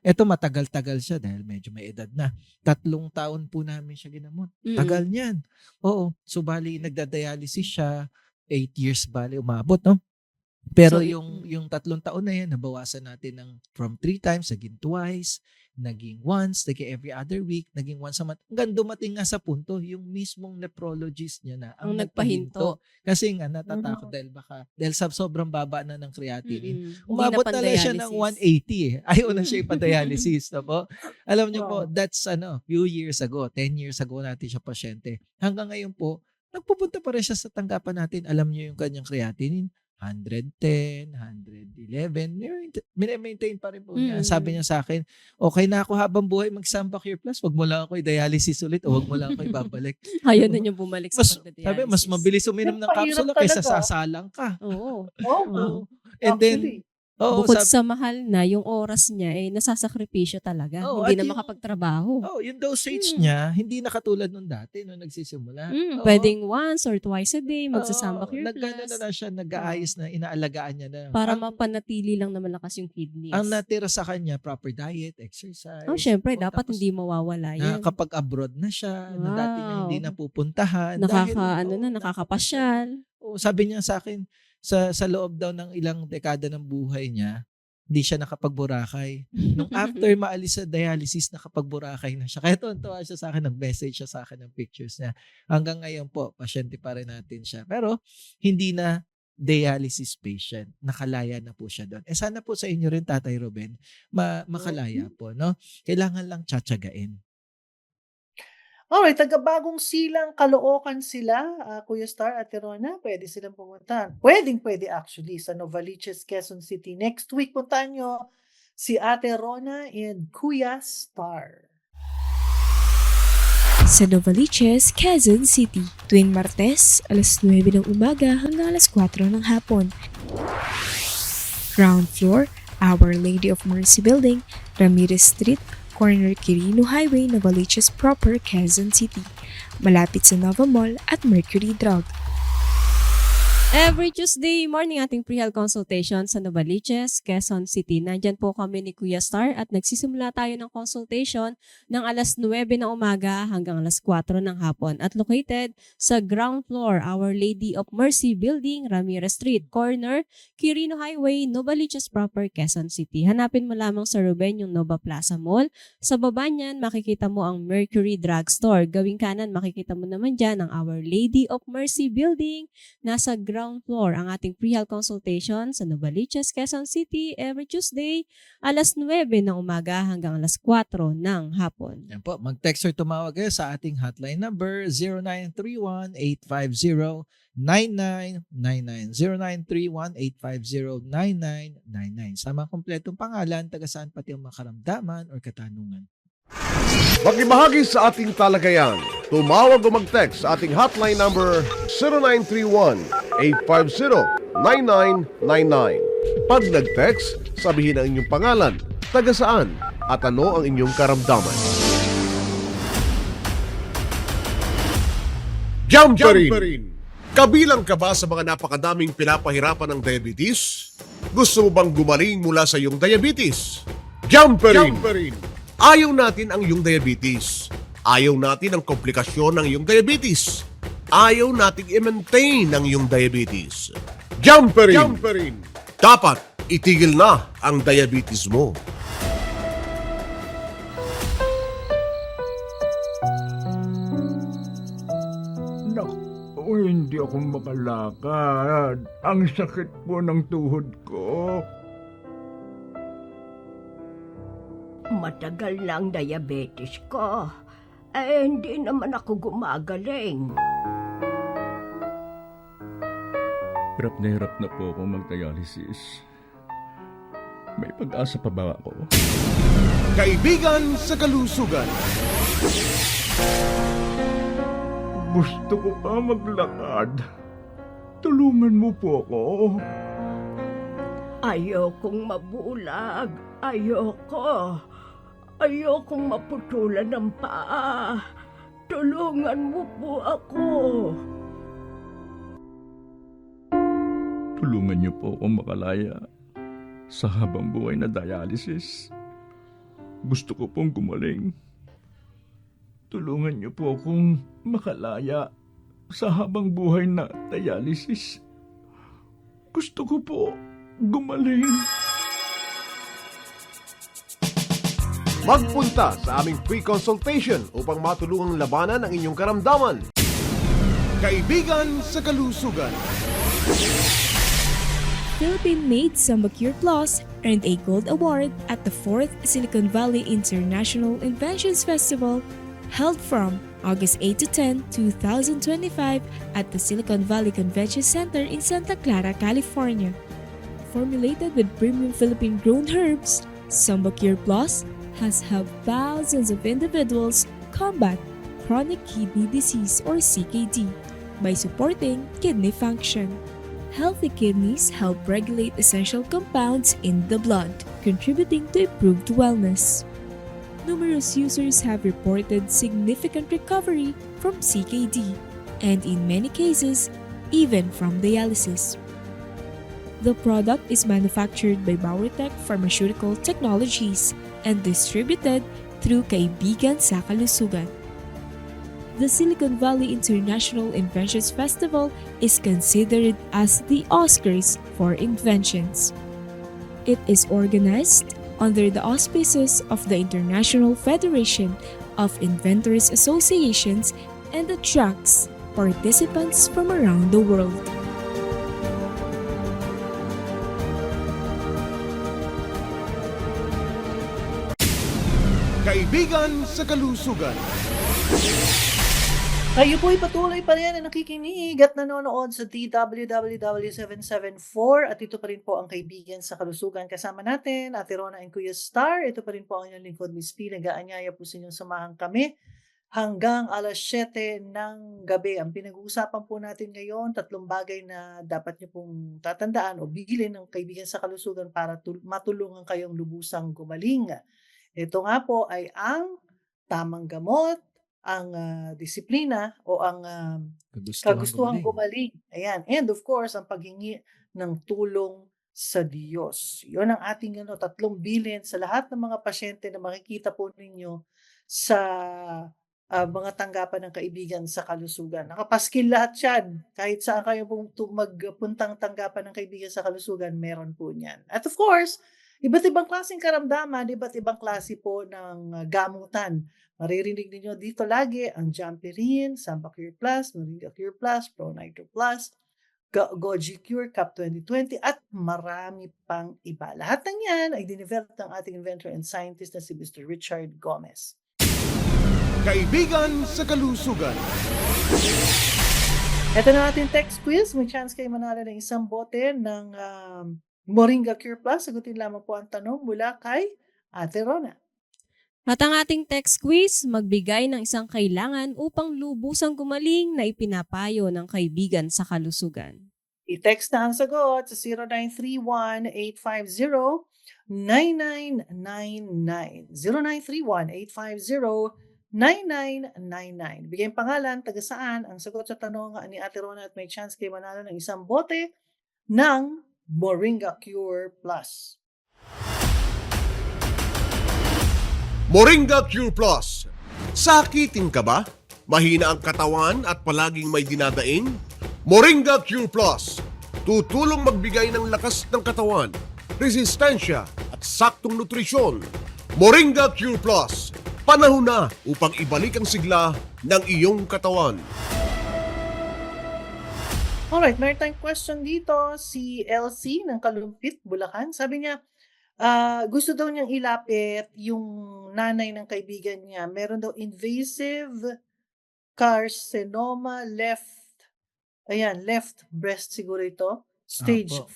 eto matagal-tagal siya dahil medyo may edad na. 3 taon po namin siya ginamot. Tagal niyan. Oo. So, bali, nagdadialysis siya. 8 years bali umabot, no? Pero So, yung 3 taon na yan, nabawasan natin from 3 times, naging twice, naging once, naging every other week, naging once a month. Hanggang dumating nga sa punto, yung mismong nephrologist niya na ang Ang nagpahinto. nagpahinto. Kasi nga natatakot dahil sa sobrang baba na ng creatinine. Hindi Umabot na lang siya ng pan-dialysis. 180 eh. Ayaw na siya ipa-dialysis. po. Alam niyo po, Wow. that's few years ago, 10 years ago natin siya pasyente. Hanggang ngayon po, nagpupunta pa rin siya sa tanggapan natin. Alam niyo yung kanyang creatinine, 110, 111. Maintain pa rin po niya. Sabi niya sa akin, okay na ako habang buhay mag-Samba Cure Plus. Wag mo lang ako i-dialysis ulit o wag mo lang ako ibabalik. Ayaw na niya bumalik sa pagdadialysis. Sabi, mas mabilis uminom ng Mahirap kapsula kaysa talaga. sasalang ka. Oo. Oo. And then, Actually, Bukod sa mahal na, yung oras niya nasasakripisyo talaga. Oo, Hindi at na yung- makapagtrabaho. yung dosage niya, hindi na katulad nung dati nung nagsisimula. Oo. Pwedeng once or twice a day, magsasamba Cure Nag-ano Plus. na siya, nag-aayos na, inaalagaan niya na. Para ang, mapanatili lang na malakas yung kidneys. ang natira sa kanya, proper diet, exercise. Syempre, O, dapat tapos, hindi mawawala yan. kapag abroad na siya, na dati niya hindi Wow. napupuntahan. Nakakapasyal. Sabi niya sa akin, sa loob daw ng ilang dekada ng buhay niya, hindi siya nakapagburakay. Nung after maalis sa dialysis, nakapagburakay na siya. Kaya tuwa siya sa akin, nag-message siya sa akin ng pictures niya. Hanggang ngayon po, pasyente pa rin natin siya. Pero hindi na dialysis patient. Nakalaya na po siya doon. Sana po sa inyo rin, Tatay Ruben, makalaya po. No? Kailangan lang tsatsagain. alright, taga-Bagong Silang Caloocan sila, Kuya Star at Rona. Pwede silang pumunta. Pwede actually sa Novaliches, Quezon City. Next week, puntahan nyo si Ate Rona and Kuya Star. Sa Novaliches, Quezon City, tuwing Martes, alas 9 ng umaga hanggang alas 4 ng hapon. Ground floor, Our Lady of Mercy Building, Ramirez Street, corner Quirino Highway, Novaliches proper, Quezon City. Malapit sa Nova Mall at Mercury Drug. Every Tuesday morning ating pre-health consultation sa Novaliches, Quezon City. Nandyan po kami ni Kuya Star at nagsisimula tayo ng consultation ng alas 9 ng umaga hanggang alas 4 ng hapon at located sa ground floor, Our Lady of Mercy Building, Ramirez Street, corner, Quirino Highway, Novaliches proper, Quezon City. Hanapin mo lamang sa Ruben yung Nova Plaza Mall. Sa baba niyan, makikita mo ang Mercury Drugstore. Gawing kanan, makikita mo naman dyan ang Our Lady of Mercy Building. Nasa ground floor ang ating pre-health consultation sa Novaliches, Quezon City every Tuesday, alas 9 ng umaga hanggang alas 4 ng hapon. Yan po, mag-text or tumawag kayo sa ating hotline number 0931-850-9999. 0931-850-9999. Sama kompletong pangalan, taga saan pati ang mga karamdaman or katanungan. Makibahagi sa ating talagayan. Tumawag o mag-text sa ating hotline number 0931-850-9999. Pag nag-text, sabihin ang inyong pangalan, taga saan, at ano ang inyong karamdaman. Jumperin! Kabilang ka ba sa mga napakadaming pinapahirapan ng diabetes? Gusto mo bang gumaling mula sa iyong diabetes? Jumperin! Ayaw natin ang iyong diabetes. Ayaw natin ang komplikasyon ng iyong diabetes. Ayaw nating i-maintain ang iyong diabetes. Jumperin! Dapat itigil na ang diabetes mo. Naku, hindi ako makalakad. Ang sakit po ng tuhod ko. Matagal na ang diabetes ko. Hindi naman ako gumagaling. Hirap na po ako mag-dialysis. May pag-asa pa ba ako? Kaibigan sa kalusugan. Gusto ko pa maglakad. Tulungan mo po ako. Ayokong mabulag. Ayokong maputulan ng paa. Tulungan mo po ako. Tulungan niyo po akong makalaya sa habang buhay na dialysis. Gusto ko pong gumaling. Tulungan niyo po akong makalaya sa habang buhay na dialysis. Gusto ko po gumaling. Magpunta sa aming free consultation upang matulungang labanan ang inyong karamdaman. Kaibigan sa kalusugan. Philippine-made Samba Cure Plus earned a gold award at the 4th Silicon Valley International Inventions Festival held from August 8 to 10, 2025 at the Silicon Valley Convention Center in Santa Clara, California. Formulated with premium Philippine-grown herbs, Samba Cure Plus has helped thousands of individuals combat chronic kidney disease or CKD by supporting kidney function. Healthy kidneys help regulate essential compounds in the blood, contributing to improved wellness. Numerous users have reported significant recovery from CKD, and in many cases, even from dialysis. The product is manufactured by Bauertech Pharmaceutical Technologies and distributed through Kaibigan sa Kalusugan. The Silicon Valley International Inventions Festival is considered as the Oscars for inventions. It is organized under the auspices of the International Federation of Inventors Associations and attracts participants from around the world. Kaibigan sa kalusugan. Kayo po'y patuloy pa rin na nakikinig at nanonood sa DWWW774 at ito pa rin po ang Kaibigan sa Kalusugan. Kasama natin, Ate Rona and Kuya Star. Ito pa rin po ang inyong lingkod, Miss P. Nag-aanyaya po sa inyong samahan kami hanggang alas 7 ng gabi. Ang pinag-uusapan po natin ngayon, 3 bagay na dapat niyo pong tatandaan o bigilin ng Kaibigan sa Kalusugan para matulungan kayong lubusang gumaling. Ito nga po ay ang tamang gamot, ang disiplina o ang Kagustuhan kagustuhang gumaling. gumaling. Ayan. And of course, ang paghingi ng tulong sa Diyos. Yun ang ating 3 bilin sa lahat ng mga pasyente na makikita po ninyo sa mga tanggapan ng kaibigan sa kalusugan. Nakapaskil lahat yan. Kahit saan kayo magpuntang tanggapan ng kaibigan sa kalusugan, meron po niyan. At of course, iba't ibang klaseng karamdaman, iba't ibang klase po ng gamutan. Maririnig ninyo dito lagi ang Jamperin, Samba Cure Plus, Moringa Cure Plus, Pro Nitro Plus, Goji Cure, Cap 2020, at marami pang iba. Lahat ng yan ay dinevelop ng ating inventor and scientist na si Mr. Richard Gomez. Kaibigan sa kalusugan. Ito na ating text quiz. May chance kayo manalo ng isang bote ng Moringa Cure Plus. Sagutin lamang po ang tanong mula kay Ate Rona. At ang ating text quiz, magbigay ng isang kailangan upang lubusang gumaling na ipinapayo ng kaibigan sa kalusugan. I-text na ang sagot sa 0931-850-9999. 0931-850-9999. Bigay ang pangalan, taga saan, ang sagot sa tanong ni Ate Rona at may chance kayo manalo ng isang bote ng Moringa Cure Plus. Moringa Cure Plus. Sakitin ka ba? Mahina ang katawan at palaging may dinadaing? Moringa Cure Plus. Tutulong magbigay ng lakas ng katawan, resistensya at saktong nutrisyon. Moringa Cure Plus. Panahon na upang ibalik ang sigla ng iyong katawan. Alright, meron tayong question dito. Si LC ng Kalumpit, Bulacan. Sabi niya, gusto daw niyang ilapit yung nanay ng kaibigan niya. Meron daw invasive carcinoma left breast siguro ito. Stage Apo.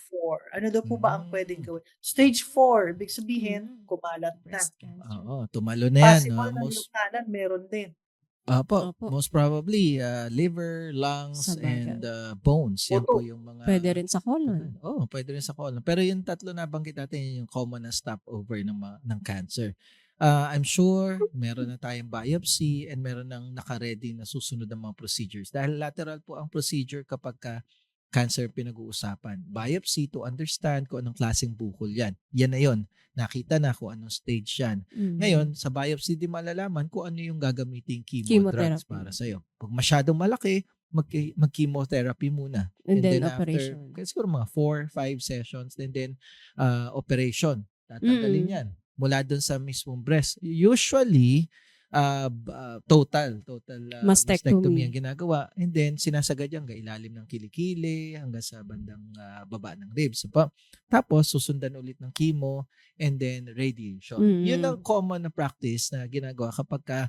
4. Ano daw po ba ang pwedeng gawin? Stage 4, ibig sabihin, kumalat na. Breast cancer. Oo, tumalo na yan. Possible na yung kanan, meron din. Opo, Opo. most probably liver, lungs, Sa bagay. and bones. Yan Puto. po yung mga... Pwede rin sa colon. Oo, pwede rin sa colon. Pero yung tatlo na banggit natin, yun yung common na stopover ng cancer. I'm sure meron na tayong biopsy and meron nang naka-ready na susunod ng mga procedures. Dahil lateral po ang procedure kapag cancer pinag-uusapan. Biopsy to understand kung anong klaseng bukol yan. Yan na yun. Nakita na kung anong stage yan. Ngayon, sa biopsy di malalaman kung ano yung gagamiting chemo drugs Chemotherapy. para sa'yo. Pag masyadong malaki, mag-chemotherapy muna. And then operation. After, siguro mga 4-5 sessions, and then operation. Tatanggalin yan. Mula dun sa mismong breast. Usually, total mastectomy ang ginagawa. And then, sinasagad yan hanggang ilalim ng kilikili, hanggang sa bandang baba ng ribs. Tapos, susundan ulit ng chemo, and then radiation. Yun ang common na practice na ginagawa kapag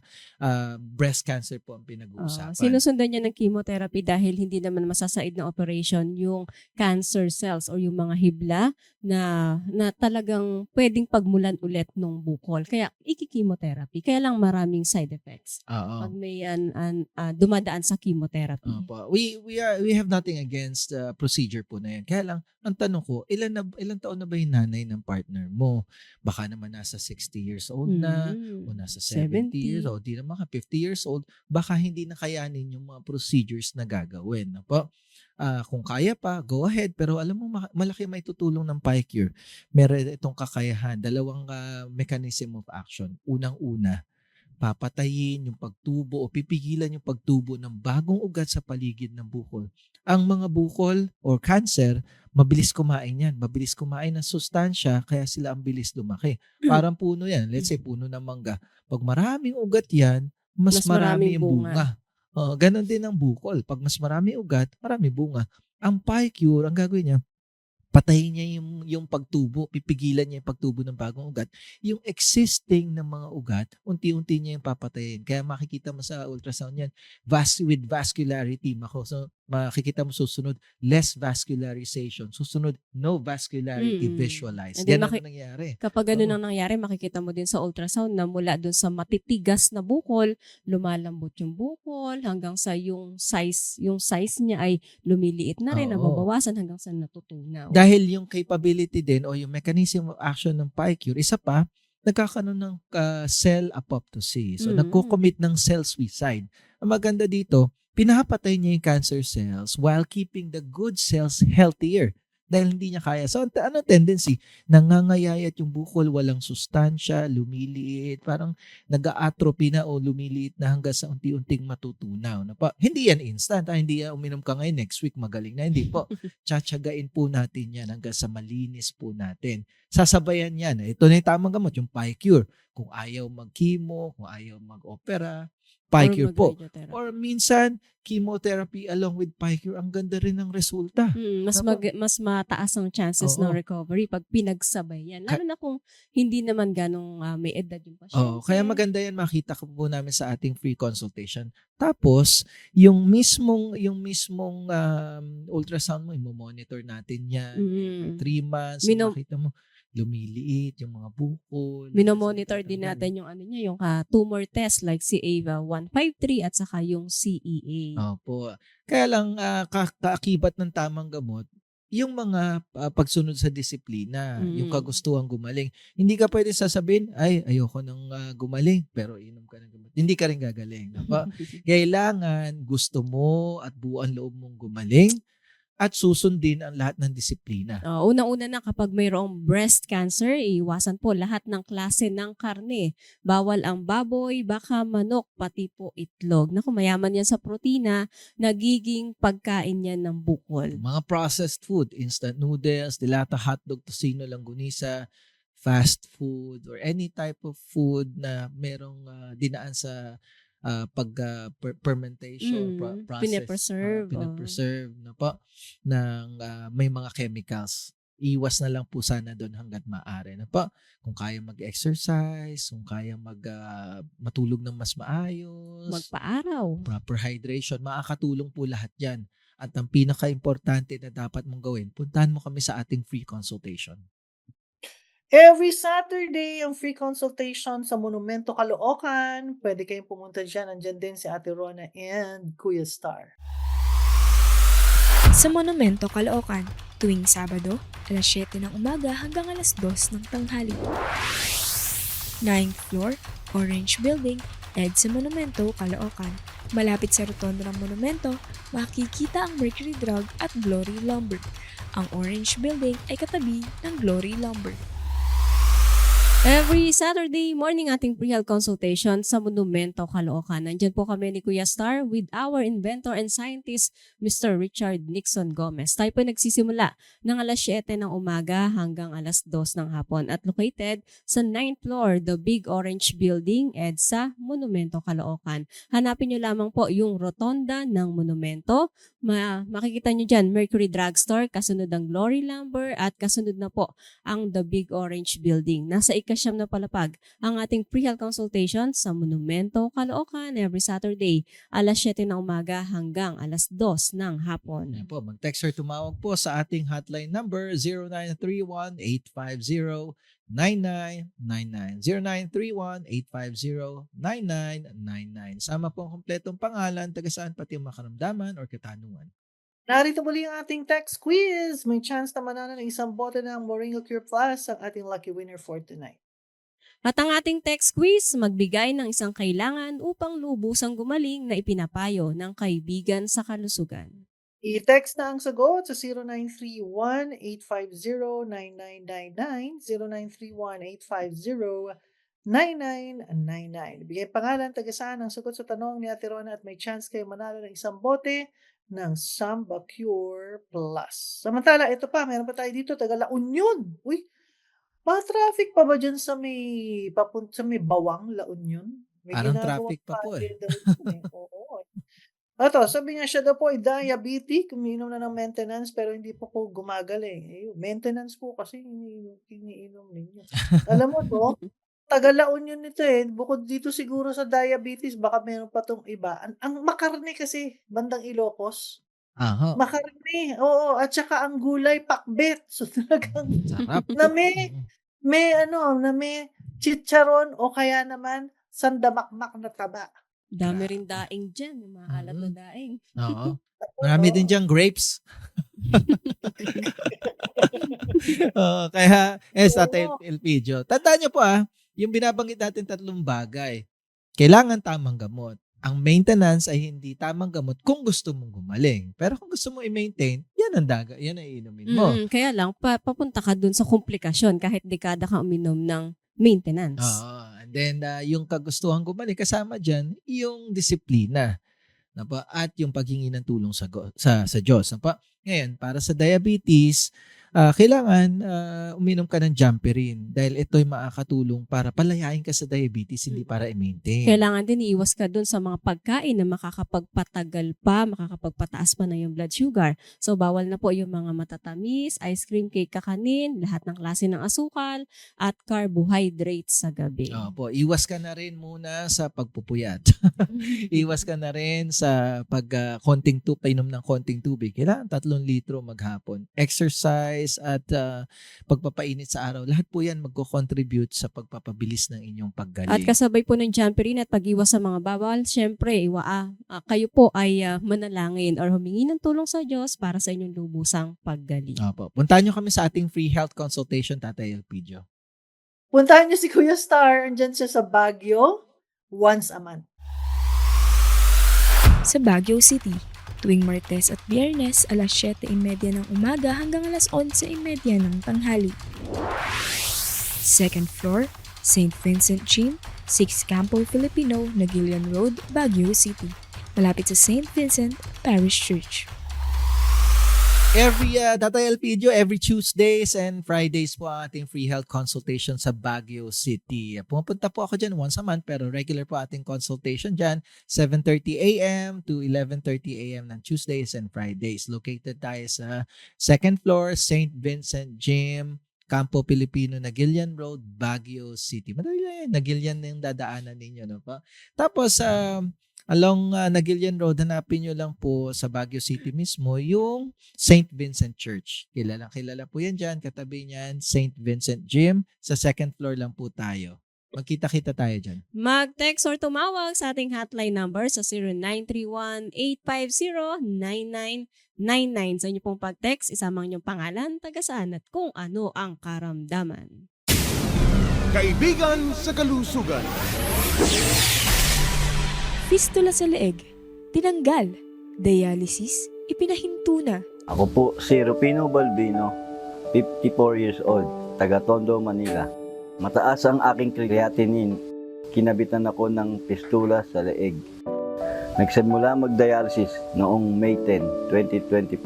breast cancer po ang pinag-uusapan. Sinusundan niya ng chemotherapy dahil hindi naman masasaid na operation yung cancer cells or yung mga hibla na talagang pwedeng pagmulan ulit ng bukol. Kaya iki-chemotherapy. Kaya lang maraming side effects Oo. pag may dumadaan sa chemotherapy. Opo. We have nothing against procedure po na yan. Kaya lang, ang tanong ko, ilan taon na ba yung nanay ng partner mo? Baka naman nasa 60 years old na, o nasa 70 years old, di naman ka 50 years old, baka hindi na kayanin yung mga procedures na gagawin. Opo. Kung kaya pa, go ahead. Pero alam mo, malaki may tutulong ng PICure. Meron itong kakayahan. Dalawang mechanism of action. Unang-una, papatayin yung pagtubo o pipigilan yung pagtubo ng bagong ugat sa paligid ng bukol. Ang mga bukol or cancer, mabilis kumain yan. Mabilis kumain ng sustansya, kaya sila ang bilis lumaki. Parang puno yan. Let's say, puno ng mangga. Pag maraming ugat yan, mas marami yung bunga. Ganon din ang bukol. Pag mas marami ugat, marami bunga. Ang PICure, ang gagawin niya, patayin niya yung pagtubo, pipigilan niya yung pagtubo ng bagong ugat. Yung existing ng mga ugat, unti-unti niya yung papatayin. Kaya makikita mo sa ultrasound yan, with vascularity. So, makikita mo susunod, less vascularization. Susunod, no vascularity visualized. Yan ang nangyayari. Kapag ganun ang nangyari, makikita mo din sa ultrasound na mula dun sa matitigas na bukol, lumalambot yung bukol hanggang sa yung size niya ay lumiliit na rin, nababawasan hanggang sa natutunaw. Dahil yung capability din o yung mechanism of action ng PICure, isa pa, nagkakaroon ng cell apoptosis. So, Mm. nagko-commit ng cell suicide. Ang maganda dito, pinapatay niya yung cancer cells while keeping the good cells healthier dahil hindi niya kaya. So, ano tendency? Nangangayayat yung bukol, walang sustansya, lumiliit, parang nag-atrophy na o lumiliit na hanggang sa unti-unting matutunaw. Hindi yan instant. Hindi yan uminom ka ngayon, next week magaling na. Hindi po. Tsatsagain po natin yan hanggang sa malinis po natin. Sasabayan yan. Ito na yung tamang gamot, yung PiCure. Kung ayaw mag-chemo, kung ayaw mag-opera, PiCure po. mag-radiotherapy. Or minsan, chemotherapy along with PiCure, ang ganda rin ng resulta. Mas mataas ang chances Oo. ng recovery pag pinagsabay yan. Lalo na kung hindi naman ganong may edad yung pasyente. Kaya maganda yan, makita ko po namin sa ating free consultation. Tapos, yung mismong ultrasound mo, i-monitor natin yan. Mm. 3 months, Minom- makita mo, lumiliit yung mga bukol. Minomonitor din Tatanggal. natin yung yung tumor test like si AVA 153 at saka yung CEA. Opo. Kaya lang, kaakibat ng tamang gamot, yung mga pagsunod sa disiplina, yung kagustuhan gumaling. Hindi ka pwede sasabihin, ayoko nang gumaling, pero inom ka ng gamot. Hindi ka rin gagaling. Kailangan gusto mo at buo ang loob mong gumaling at susundin ang lahat ng disiplina. Unang-una na kapag mayroong breast cancer, iwasan po lahat ng klase ng karne. Bawal ang baboy, baka, manok, pati po itlog. Naku, mayaman yan sa protina, nagiging pagkain yan ng bukol. Mga processed food, instant noodles, dilata, hotdog, tocino, langgunisa, fast food, or any type of food na merong dinaan sa fermentation process. Pinapreserve. Pinapreserve na po ng may mga chemicals. Iwas na lang po sana doon hanggat maaari na po. Kung kaya mag-exercise, kung kaya matulog ng mas maayos, Magpaaraw. proper hydration, makakatulong po lahat yan. At ang pinaka-importante na dapat mong gawin, puntahan mo kami sa ating free consultation. Every Saturday, ang free consultation sa Monumento Caloocan. Pwede kayong pumunta dyan. Nandyan din si Ate Rona and Kuya Star. Sa Monumento Caloocan, tuwing Sabado, alas 7 ng umaga hanggang alas 2 ng tanghali. 9th floor, Orange Building, EDSA Monumento, Caloocan. Malapit sa rotondo ng monumento, makikita ang Mercury Drug at Glory Lumber. Ang Orange Building ay katabi ng Glory Lumber. Every Saturday morning ating pre-health consultation sa Monumento, Caloocan. Nandyan po kami ni Kuya Star with our inventor and scientist, Mr. Richard Nixon Gomez. Tayo po nagsisimula ng alas 7 ng umaga hanggang alas 2 ng hapon at located sa 9th floor, the Big Orange Building, EDSA, Monumento, Caloocan. Hanapin nyo lamang po yung rotonda ng Monumento. Makikita nyo dyan, Mercury Drugstore, kasunod ang Glory Lumber at kasunod na po ang the Big Orange Building. Nasa ikasyam na palapag ang ating pre-health consultation sa Monumento, Caloocan every Saturday, alas 7 ng umaga hanggang alas 2 ng hapon. Ayan po, mag-text or tumawag po sa ating hotline number 0931-850-9999. 0931-850-9999. Sama po ang kompletong pangalan, taga saan pati ang makaramdaman or katanungan. Narito muli ang ating text quiz. May chance na manalo ng isang bote ng Moringa Cure Plus ang ating lucky winner for tonight. At ang ating text quiz, magbigay ng isang kailangan upang lubusang gumaling na ipinapayo ng kaibigan sa kalusugan. I-text na ang sagot sa 0931-850-9999, 0931-850-9999. Bigay pangalan, taga saan ang sagot sa tanong ni Ate Rona at may chance kayo manalo ng isang bote ng Samba Cure Plus. Samantala, ito pa, meron pa tayo dito, taga La Union. Uy, traffic pa ba dyan sa may Bawang, La Union? May Parang ginagawang traffic pa po padre daw dun eh. Oo. Ito, sabi nga siya daw po ay diabetic, umiinom na ng maintenance pero hindi po gumagaling. Maintenance po kasi iniinom ninyo. Alam mo to, taga La Union nito eh. Bukod dito siguro sa diabetes, baka meron pa tong iba. Ang makarne kasi, bandang Ilocos. Aha. Makarne, oo. At saka ang gulay, pakbet. So talagang Sarap. na may chicharon o kaya naman sandamakmak na taba. Dami rin daing dyan, yung mga alat na daing. Oo. Marami din diyang grapes. Kaya, Tate Elpidio. Tandaan niyo po yung binabanggit natin 3 bagay. Kailangan tamang gamot. Ang maintenance ay hindi tamang gamot kung gusto mong gumaling. Pero kung gusto mo i-maintain, yan ang iinumin mo. Kaya lang, papunta ka dun sa komplikasyon kahit dekada ka uminom ng maintenance. Oo. And then, yung kagustuhan gumaling, kasama dyan, yung disiplina. At yung paghingi ng tulong sa Diyos. Ngayon, para sa diabetes, kailangan uminom ka ng Jamperin dahil ito'y makakatulong para palayain ka sa diabetes, hindi para i-maintain. Kailangan din iiwas ka dun sa mga pagkain na makakapagpatagal pa, makakapagpataas pa na yung blood sugar. So, bawal na po yung mga matatamis, ice cream, cake, kakanin, lahat ng klase ng asukal, at carbohydrates sa gabi. Opo, iwas ka na rin muna sa pagpupuyat. Iwas ka na rin sa painom ng konting tubig. Kailangan 3 litro maghapon. Exercise at pagpapainit sa araw. Lahat po yan magko-contribute sa pagpapabilis ng inyong paggaling. At kasabay po ng Jamperin at pag-iwas sa mga bawal, syempre, kayo po ay manalangin or humingi ng tulong sa Diyos para sa inyong lubusang paggaling. Opo. Puntahan nyo kami sa ating free health consultation, Tatay Elpidio. Puntahan niyo si Kuya Star. Andyan siya sa Baguio once a month. Sa Baguio City, tuwing Martes at Biyernes, alas 7:30 ng umaga hanggang alas 11:30 ng tanghali. Second floor, St. Vincent Gym, 6 Campo Filipino, Nagilian Road, Baguio City. Malapit sa St. Vincent Parish Church. Tatay Elpidio, every Tuesdays and Fridays po ang ating free health consultation sa Baguio City. Pumunta po ako dyan once a month, pero regular po ating consultation dyan, 7:30 a.m. to 11:30 a.m. ng Tuesdays and Fridays. Located tayo sa second floor, St. Vincent Gym, Campo Filipino, Nagilian Road, Baguio City. Madali lang yan, Nagilian na yung dadaanan ninyo. No? Tapos, along Nagilian Road, hanapin nyo lang po sa Baguio City mismo yung St. Vincent Church. Kilala po yan dyan. Katabi niyan, St. Vincent Gym. Sa second floor lang po tayo. Magkita-kita tayo dyan. Mag-text or tumawag sa ating hotline number sa 0931-850-9999. Sa inyo pong pag-text, isama ang inyong pangalan, taga-saan at kung ano ang karamdaman. Kaibigan sa kalusugan. Fistula sa leeg, tinanggal. Dialysis, ipinahinto na. Ako po si Rufino Balbino, 54 years old, taga Tondo, Manila. Mataas ang aking creatinine. Kinabitan ako ng fistula sa leeg. Nagsimula mag-dialysis noong May 10, 2024.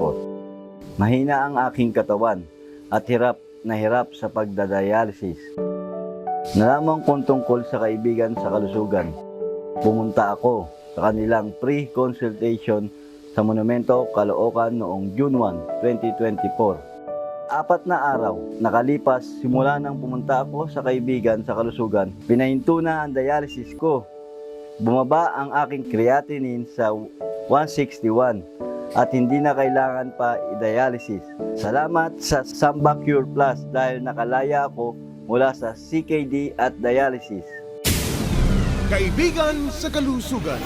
Mahina ang aking katawan at hirap na hirap sa pagdadialysis. Nalaman kong tungkol sa kaibigan sa kalusugan. Pumunta ako sa kanilang pre-consultation sa Monumento, Caloocan noong June 1, 2024. 4 na araw nakalipas simula nang pumunta ako sa kaibigan sa kalusugan, pinahinto na ang dialysis ko. Bumaba ang aking creatinine sa 161 at hindi na kailangan pa i-dialysis. Salamat sa Samba Cure Plus dahil nakalaya ako mula sa CKD at dialysis. Kaibigan sa kalusugan.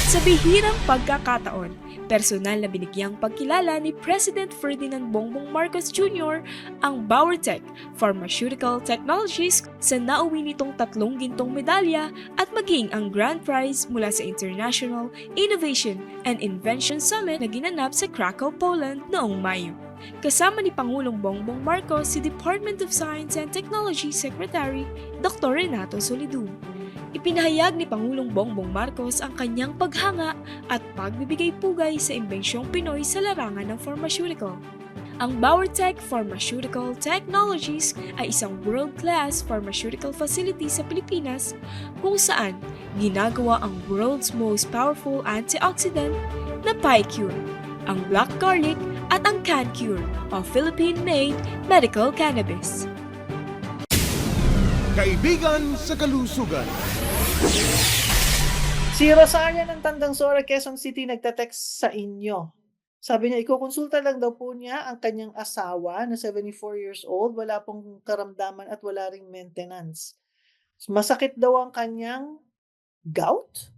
Sa bihirang pagkakataon, personal na binigyang pagkilala ni President Ferdinand Bongbong Marcos Jr. ang Bauertech Pharmaceutical Technologies sa nauwi nitong 3 gintong medalya at maging ang grand prize mula sa International Innovation and Invention Summit na ginanap sa Krakow, Poland noong Mayo. Kasama ni Pangulong Bongbong Marcos si Department of Science and Technology Secretary Dr. Renato Solidum. Ipinahayag ni Pangulong Bongbong Marcos ang kanyang paghanga at pagbibigay-pugay sa imbensyong Pinoy sa larangan ng pharmaceutical. Ang Bauertech Pharmaceutical Technologies ay isang world-class pharmaceutical facility sa Pilipinas kung saan ginagawa ang world's most powerful antioxidant na PiCure, ang black garlic at ang CanCure o Philippine-made medical cannabis. Kaibigan sa kalusugan. Si Rosaria ng Tandang Sora, Quezon City, nagtatext sa inyo. Sabi niya, ikukonsulta lang daw po niya ang kanyang asawa na 74 years old, wala pong karamdaman at wala ring maintenance. Masakit daw ang kanyang gout?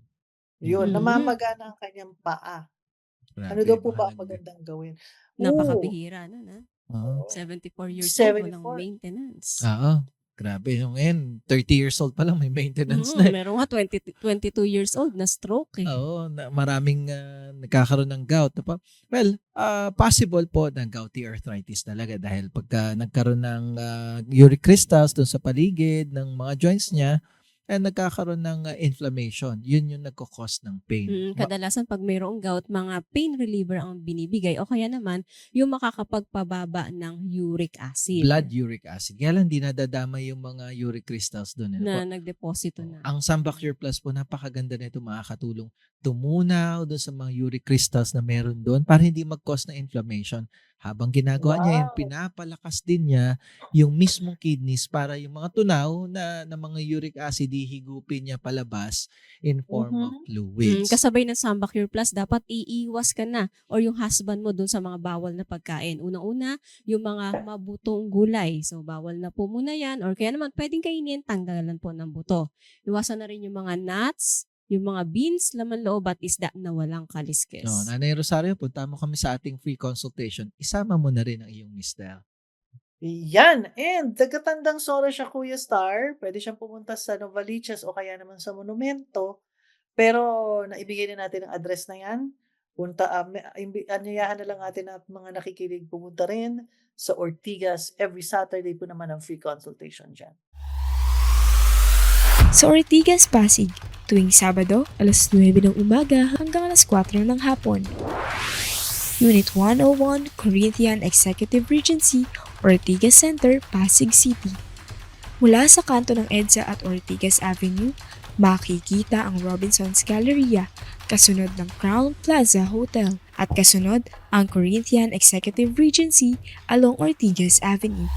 Yun, namamagana ang kanyang paa. Ano daw po ba ang magandang gawin? Napakabihira nun, ha? Oo. 74 years 74. old, walang maintenance. Oo. Grabe, yung ngayon, 30 years old pa lang may maintenance na. Meron nga 22 years old na stroke eh. Oo, maraming nagkakaroon ng gout. Well, possible po ng gouty arthritis talaga dahil pagka nagkaroon ng uric crystals doon sa paligid ng mga joints niya, nagkakaroon ng inflammation. Yun yung nagkakos ng pain. Kadalasan pag mayroong gout, mga pain reliever ang binibigay o kaya naman yung makakapagpababa ng uric acid Blood uric acid. Kaya lang di nadadamay yung mga uric crystals doon. na nagdeposito na. Ang Sambacure Plus po, napakaganda nito, makakatulong tumunaw doon sa mga uric crystals na meron doon para hindi mag-cause ng inflammation. Habang ginagawa niya yun, pinapalakas din niya yung mismong kidneys para yung mga tunaw na mga uric acid higupin niya palabas in form of fluids. Kasabay ng Sambacure Plus, dapat iiwas ka na or yung husband mo dun sa mga bawal na pagkain. Unang-una, yung mga mabutong gulay. So, bawal na po muna yan or kaya naman pwedeng kainin, tanggalan po ng buto. Iwasan na rin yung mga nuts, yung mga beans, laman loob at isda na walang kaliskis. No, Nanay Rosario, punta mo kami sa ating free consultation. Isama mo na rin ang iyong mister. Yan. And tagatandang Sora siya, Kuya Star. Pwede siyang pumunta sa Novaliches o kaya naman sa Monumento. Pero naibigay na natin ang address na yan. Anyayahan na lang natin at mga nakikinig pumunta rin sa Ortigas. Every Saturday po naman ang free consultation dyan. Sa Ortigas, Pasig, tuwing Sabado, alas 9 ng umaga hanggang alas 4 ng hapon. Unit 101, Corinthian Executive Regency, Ortigas Center, Pasig City. Mula sa kanto ng EDSA at Ortigas Avenue, makikita ang Robinson's Galleria, kasunod ng Crown Plaza Hotel, at kasunod ang Corinthian Executive Regency along Ortigas Avenue.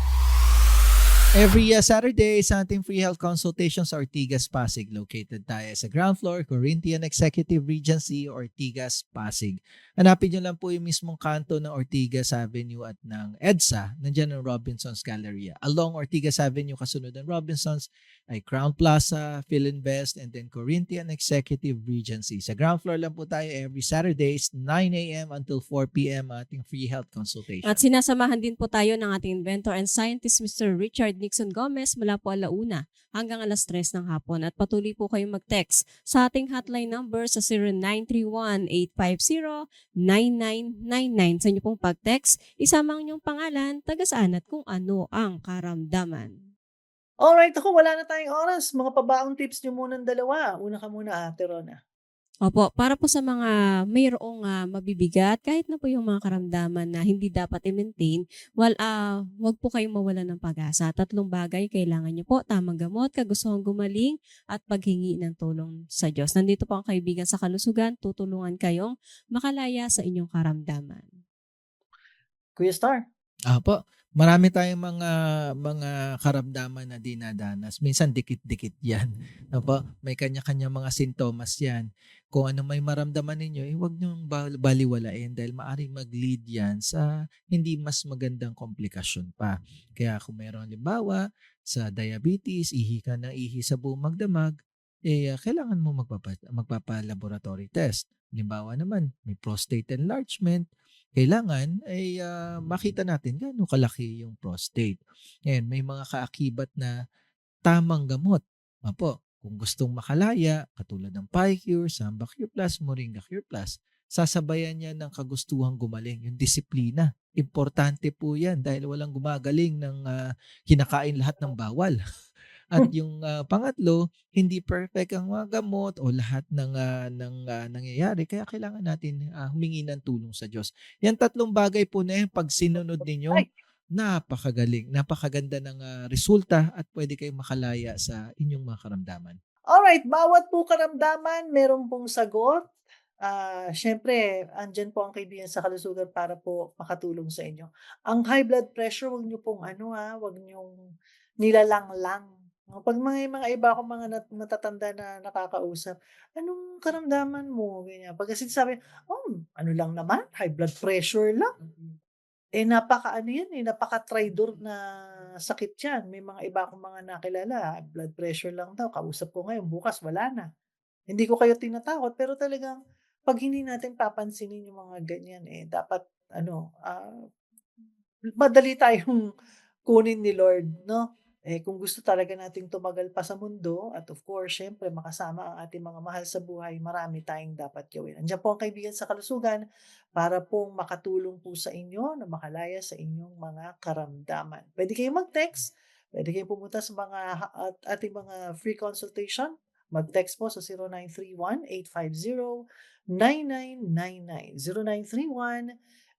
Every Saturday sa ating free health consultation sa Ortigas, Pasig. Located tayo sa ground floor, Corinthian Executive Regency, Ortigas, Pasig. Hanapin nyo lang po yung mismong kanto ng Ortigas Avenue at ng EDSA. Nandiyan ang Robinson's Galleria. Along Ortigas Avenue, kasunod ng Robinson's, ay Crown Plaza, Philinvest, and then Corinthian Executive Regency. Sa ground floor lang po tayo every Saturdays, 9 a.m. until 4 p.m. ating free health consultation. At sinasamahan din po tayo ng ating inventor and scientist, Mr. Richard Nixon Gomez mula po alauna hanggang alas 3 ng hapon. At patuloy po kayong mag-text sa ating hotline number sa 0931-850-9999. Sa inyo pong pag-text, isama ang inyong pangalan, taga-saan at kung ano ang karamdaman. Alright, ako wala na tayong oras. Mga pabaong tips nyo munang dalawa. Una ka muna, Ate Rona. Opo, para po sa mga mayroong mabibigat, kahit na po yung mga karamdaman na hindi dapat i-maintain, wag po kayong mawalan ng pag-asa. 3 bagay kailangan nyo po, tamang gamot, kagustuhang gumaling, at paghingi ng tulong sa Diyos. Nandito po ang kaibigan sa kalusugan, tutulungan kayong makalaya sa inyong karamdaman. Kuya Star. Apo, marami tayong mga karamdaman na dinadanas. Minsan dikit-dikit 'yan. Apo, may kanya-kanya mga sintomas 'yan. Kung ano may maramdaman ninyo, huwag niyong baliwalain dahil maaaring mag-lead 'yan sa hindi mas magandang komplikasyon pa. Kaya kung meron halimbawa sa diabetes, ihi ka na ihi sa buong magdamag, kailangan mo magpapa-laboratory test. Halimbawa naman, may prostate enlargement, kailangan ay makita natin gaano kalaki yung prostate. Ngayon, may mga kaakibat na tamang gamot. Apo, kung gustong makalaya, katulad ng PyCure, Sambacure Plus, Moringa Cure Plus, sasabayan niya ng kagustuhang gumaling, yung disiplina. Importante po yan dahil walang gumagaling ng kinakain lahat ng bawal. At yung pangatlo, hindi perfect ang mga gamot o lahat ng nangyayari. Kaya kailangan natin humingi ng tulong sa Diyos. Yan 3 bagay po na yan, pag sinunod ninyo, napakagaling, napakaganda ng resulta at pwede kayong makalaya sa inyong mga karamdaman. Alright, bawat po karamdaman, meron pong sagot. Siyempre, andyan po ang kaibigan sa kalusugan para po makatulong sa inyo. Ang high blood pressure, wag nyo pong wag nyong nilalanglang. Pag mga iba akong mga matatanda na nakakausap, anong karamdaman mo? Ganyan. Pag kasi sabi, ano lang naman, high blood pressure lang. Napaka-traidor na sakit yan. May mga iba akong mga nakilala, high blood pressure lang daw. Kausap ko ngayon, bukas wala na. Hindi ko kayo tinatakot, pero talagang pag hindi natin papansinin yung mga ganyan, dapat, madali tayong kunin ni Lord, no? kung gusto talaga nating tumagal pa sa mundo at of course, syempre makasama ang ating mga mahal sa buhay, marami tayong dapat gawin. Andiyan po ang Kaibigan sa Kalusugan para pong makatulong po sa inyo na makalaya sa inyong mga karamdaman. Pwede kayong mag-text, pwede kayong pumunta sa ating mga free consultation. Mag-text po sa 0931-850-9999.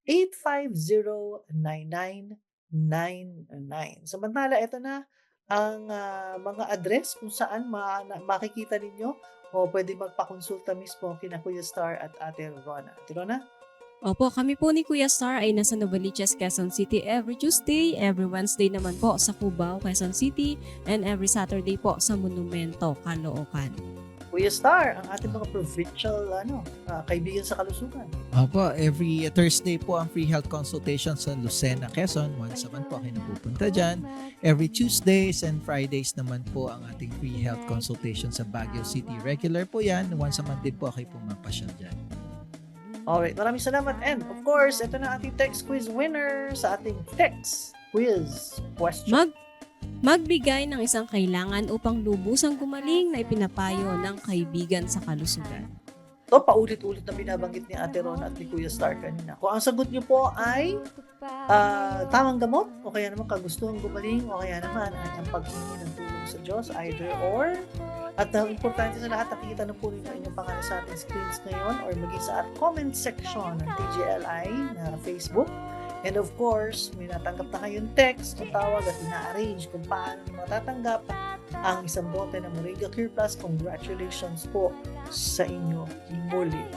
0931-850-9999. Samantala, ito na ang mga address kung saan makikita ninyo o pwede magpakonsulta mismo kina Kuya Star at Ate Rona. Ate Rona? Opo, kami po ni Kuya Star ay nasa Novaliches, Quezon City every Tuesday, every Wednesday naman po sa Cubao, Quezon City, and every Saturday po sa Monumento, Caloocan. Kuya Star, ang ating mga provincial Kaibigan sa Kalusugan. Opo, every Thursday po ang free health consultation sa Lucena, Quezon. Once a month po kayo napupunta dyan. Every Tuesdays and Fridays naman po ang ating free health consultation sa Baguio City. Regular po yan. Once a month din po kayo pumapasyal dyan. Alright, maraming salamat. And of course, ito na ating text quiz winner sa ating text quiz question. Magbigay ng isang kailangan upang lubusang gumaling na ipinapayo ng Kaibigan sa Kalusugan. Ito, paulit-ulit na binabanggit ni Ate Rona at ni Kuya Star kanina. Kung ang sagot niyo po ay tamang gamot, o kaya naman kagustuhang gumaling, o kaya naman ay ang paghingi ng tulong sa Diyos, either or. At ang importante sa lahat, nakikita na po ninyo inyong pangalan sa ating screens ngayon or maging sa comment section ng TGLI na Facebook. And of course, may natanggap na kayong text o tawag at ina-arrange kung paano matatanggap ang isang bote ng Moringa Cure Plus. Congratulations po sa inyo muli.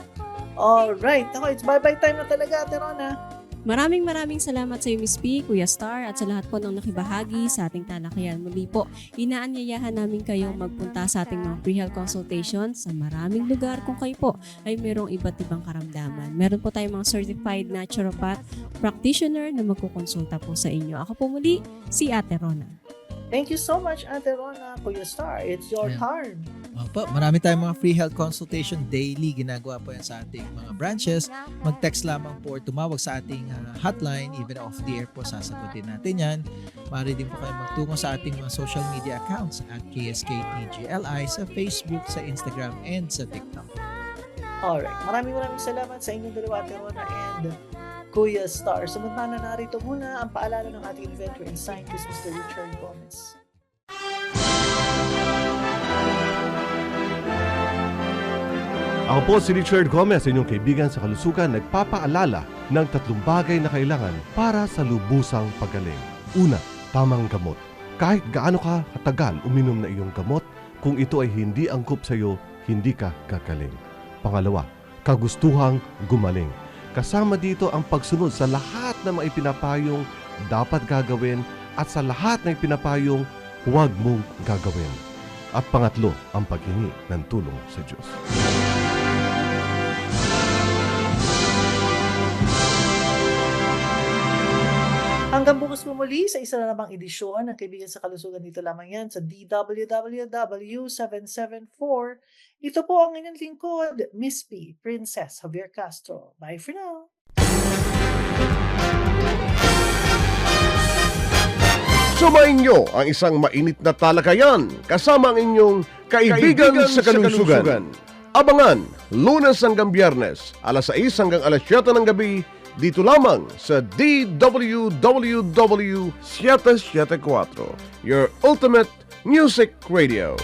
Alright, ako, it's bye-bye time na talaga, Ate Rona. Maraming salamat sa iyo, Miss P, Kuya Star, at sa lahat po ng nakibahagi sa ating talakayan. Muli po, inaanyayahan namin kayong magpunta sa ating mga free health consultation sa maraming lugar kung kayo po ay mayroong iba't ibang karamdaman. Meron po tayong mga certified naturopath practitioner na magkukonsulta po sa inyo. Ako po muli, si Ate Rona. Thank you so much, Ate Rona. Kuya Star, it's your turn. Opo, marami tayong mga free health consultation daily. Ginagawa po yan sa ating mga branches. Mag-text lamang po or tumawag sa ating hotline. Even off the air po, sasagutin natin yan. Maaari din po kayo magtungo sa ating mga social media accounts at KSKTGLI sa Facebook, sa Instagram, and sa TikTok. Alright, maraming salamat sa inyong dalawa, Ate Rona and Kuya Star. Samantala, narito muna ang paalala ng ating inventor and scientist, Mr. Richard Gomez. Ako po si Richard Gomez, inyong kaibigan sa kalusugan, nagpapaalala ng 3 bagay na kailangan para sa lubusang pagaling. Una, tamang gamot. Kahit gaano ka katagal uminom na iyong gamot, kung ito ay hindi angkop sa iyo, hindi ka gagaling. Pangalawa, kagustuhang gumaling. Kasama dito ang pagsunod sa lahat ng mga ipinapayong dapat gagawin at sa lahat ng ipinapayong huwag mong gagawin. At pangatlo, ang paghingi ng tulong sa Diyos. Hanggang bukas po muli sa isa na namang edisyon ng Kaibigan sa Kalusugan, dito lamang yan sa DWWW774. Ito po ang inyong lingkod, Miss P, Princess Javier Castro. Bye for now! Sumayin nyo ang isang mainit na talakayan kasama ang inyong Kaibigan sa Kalusugan. Abangan, Lunes hanggang Biyernes, alas 6 hanggang alas 7 ng gabi, dito lamang sa DWWW 774, your ultimate music radio.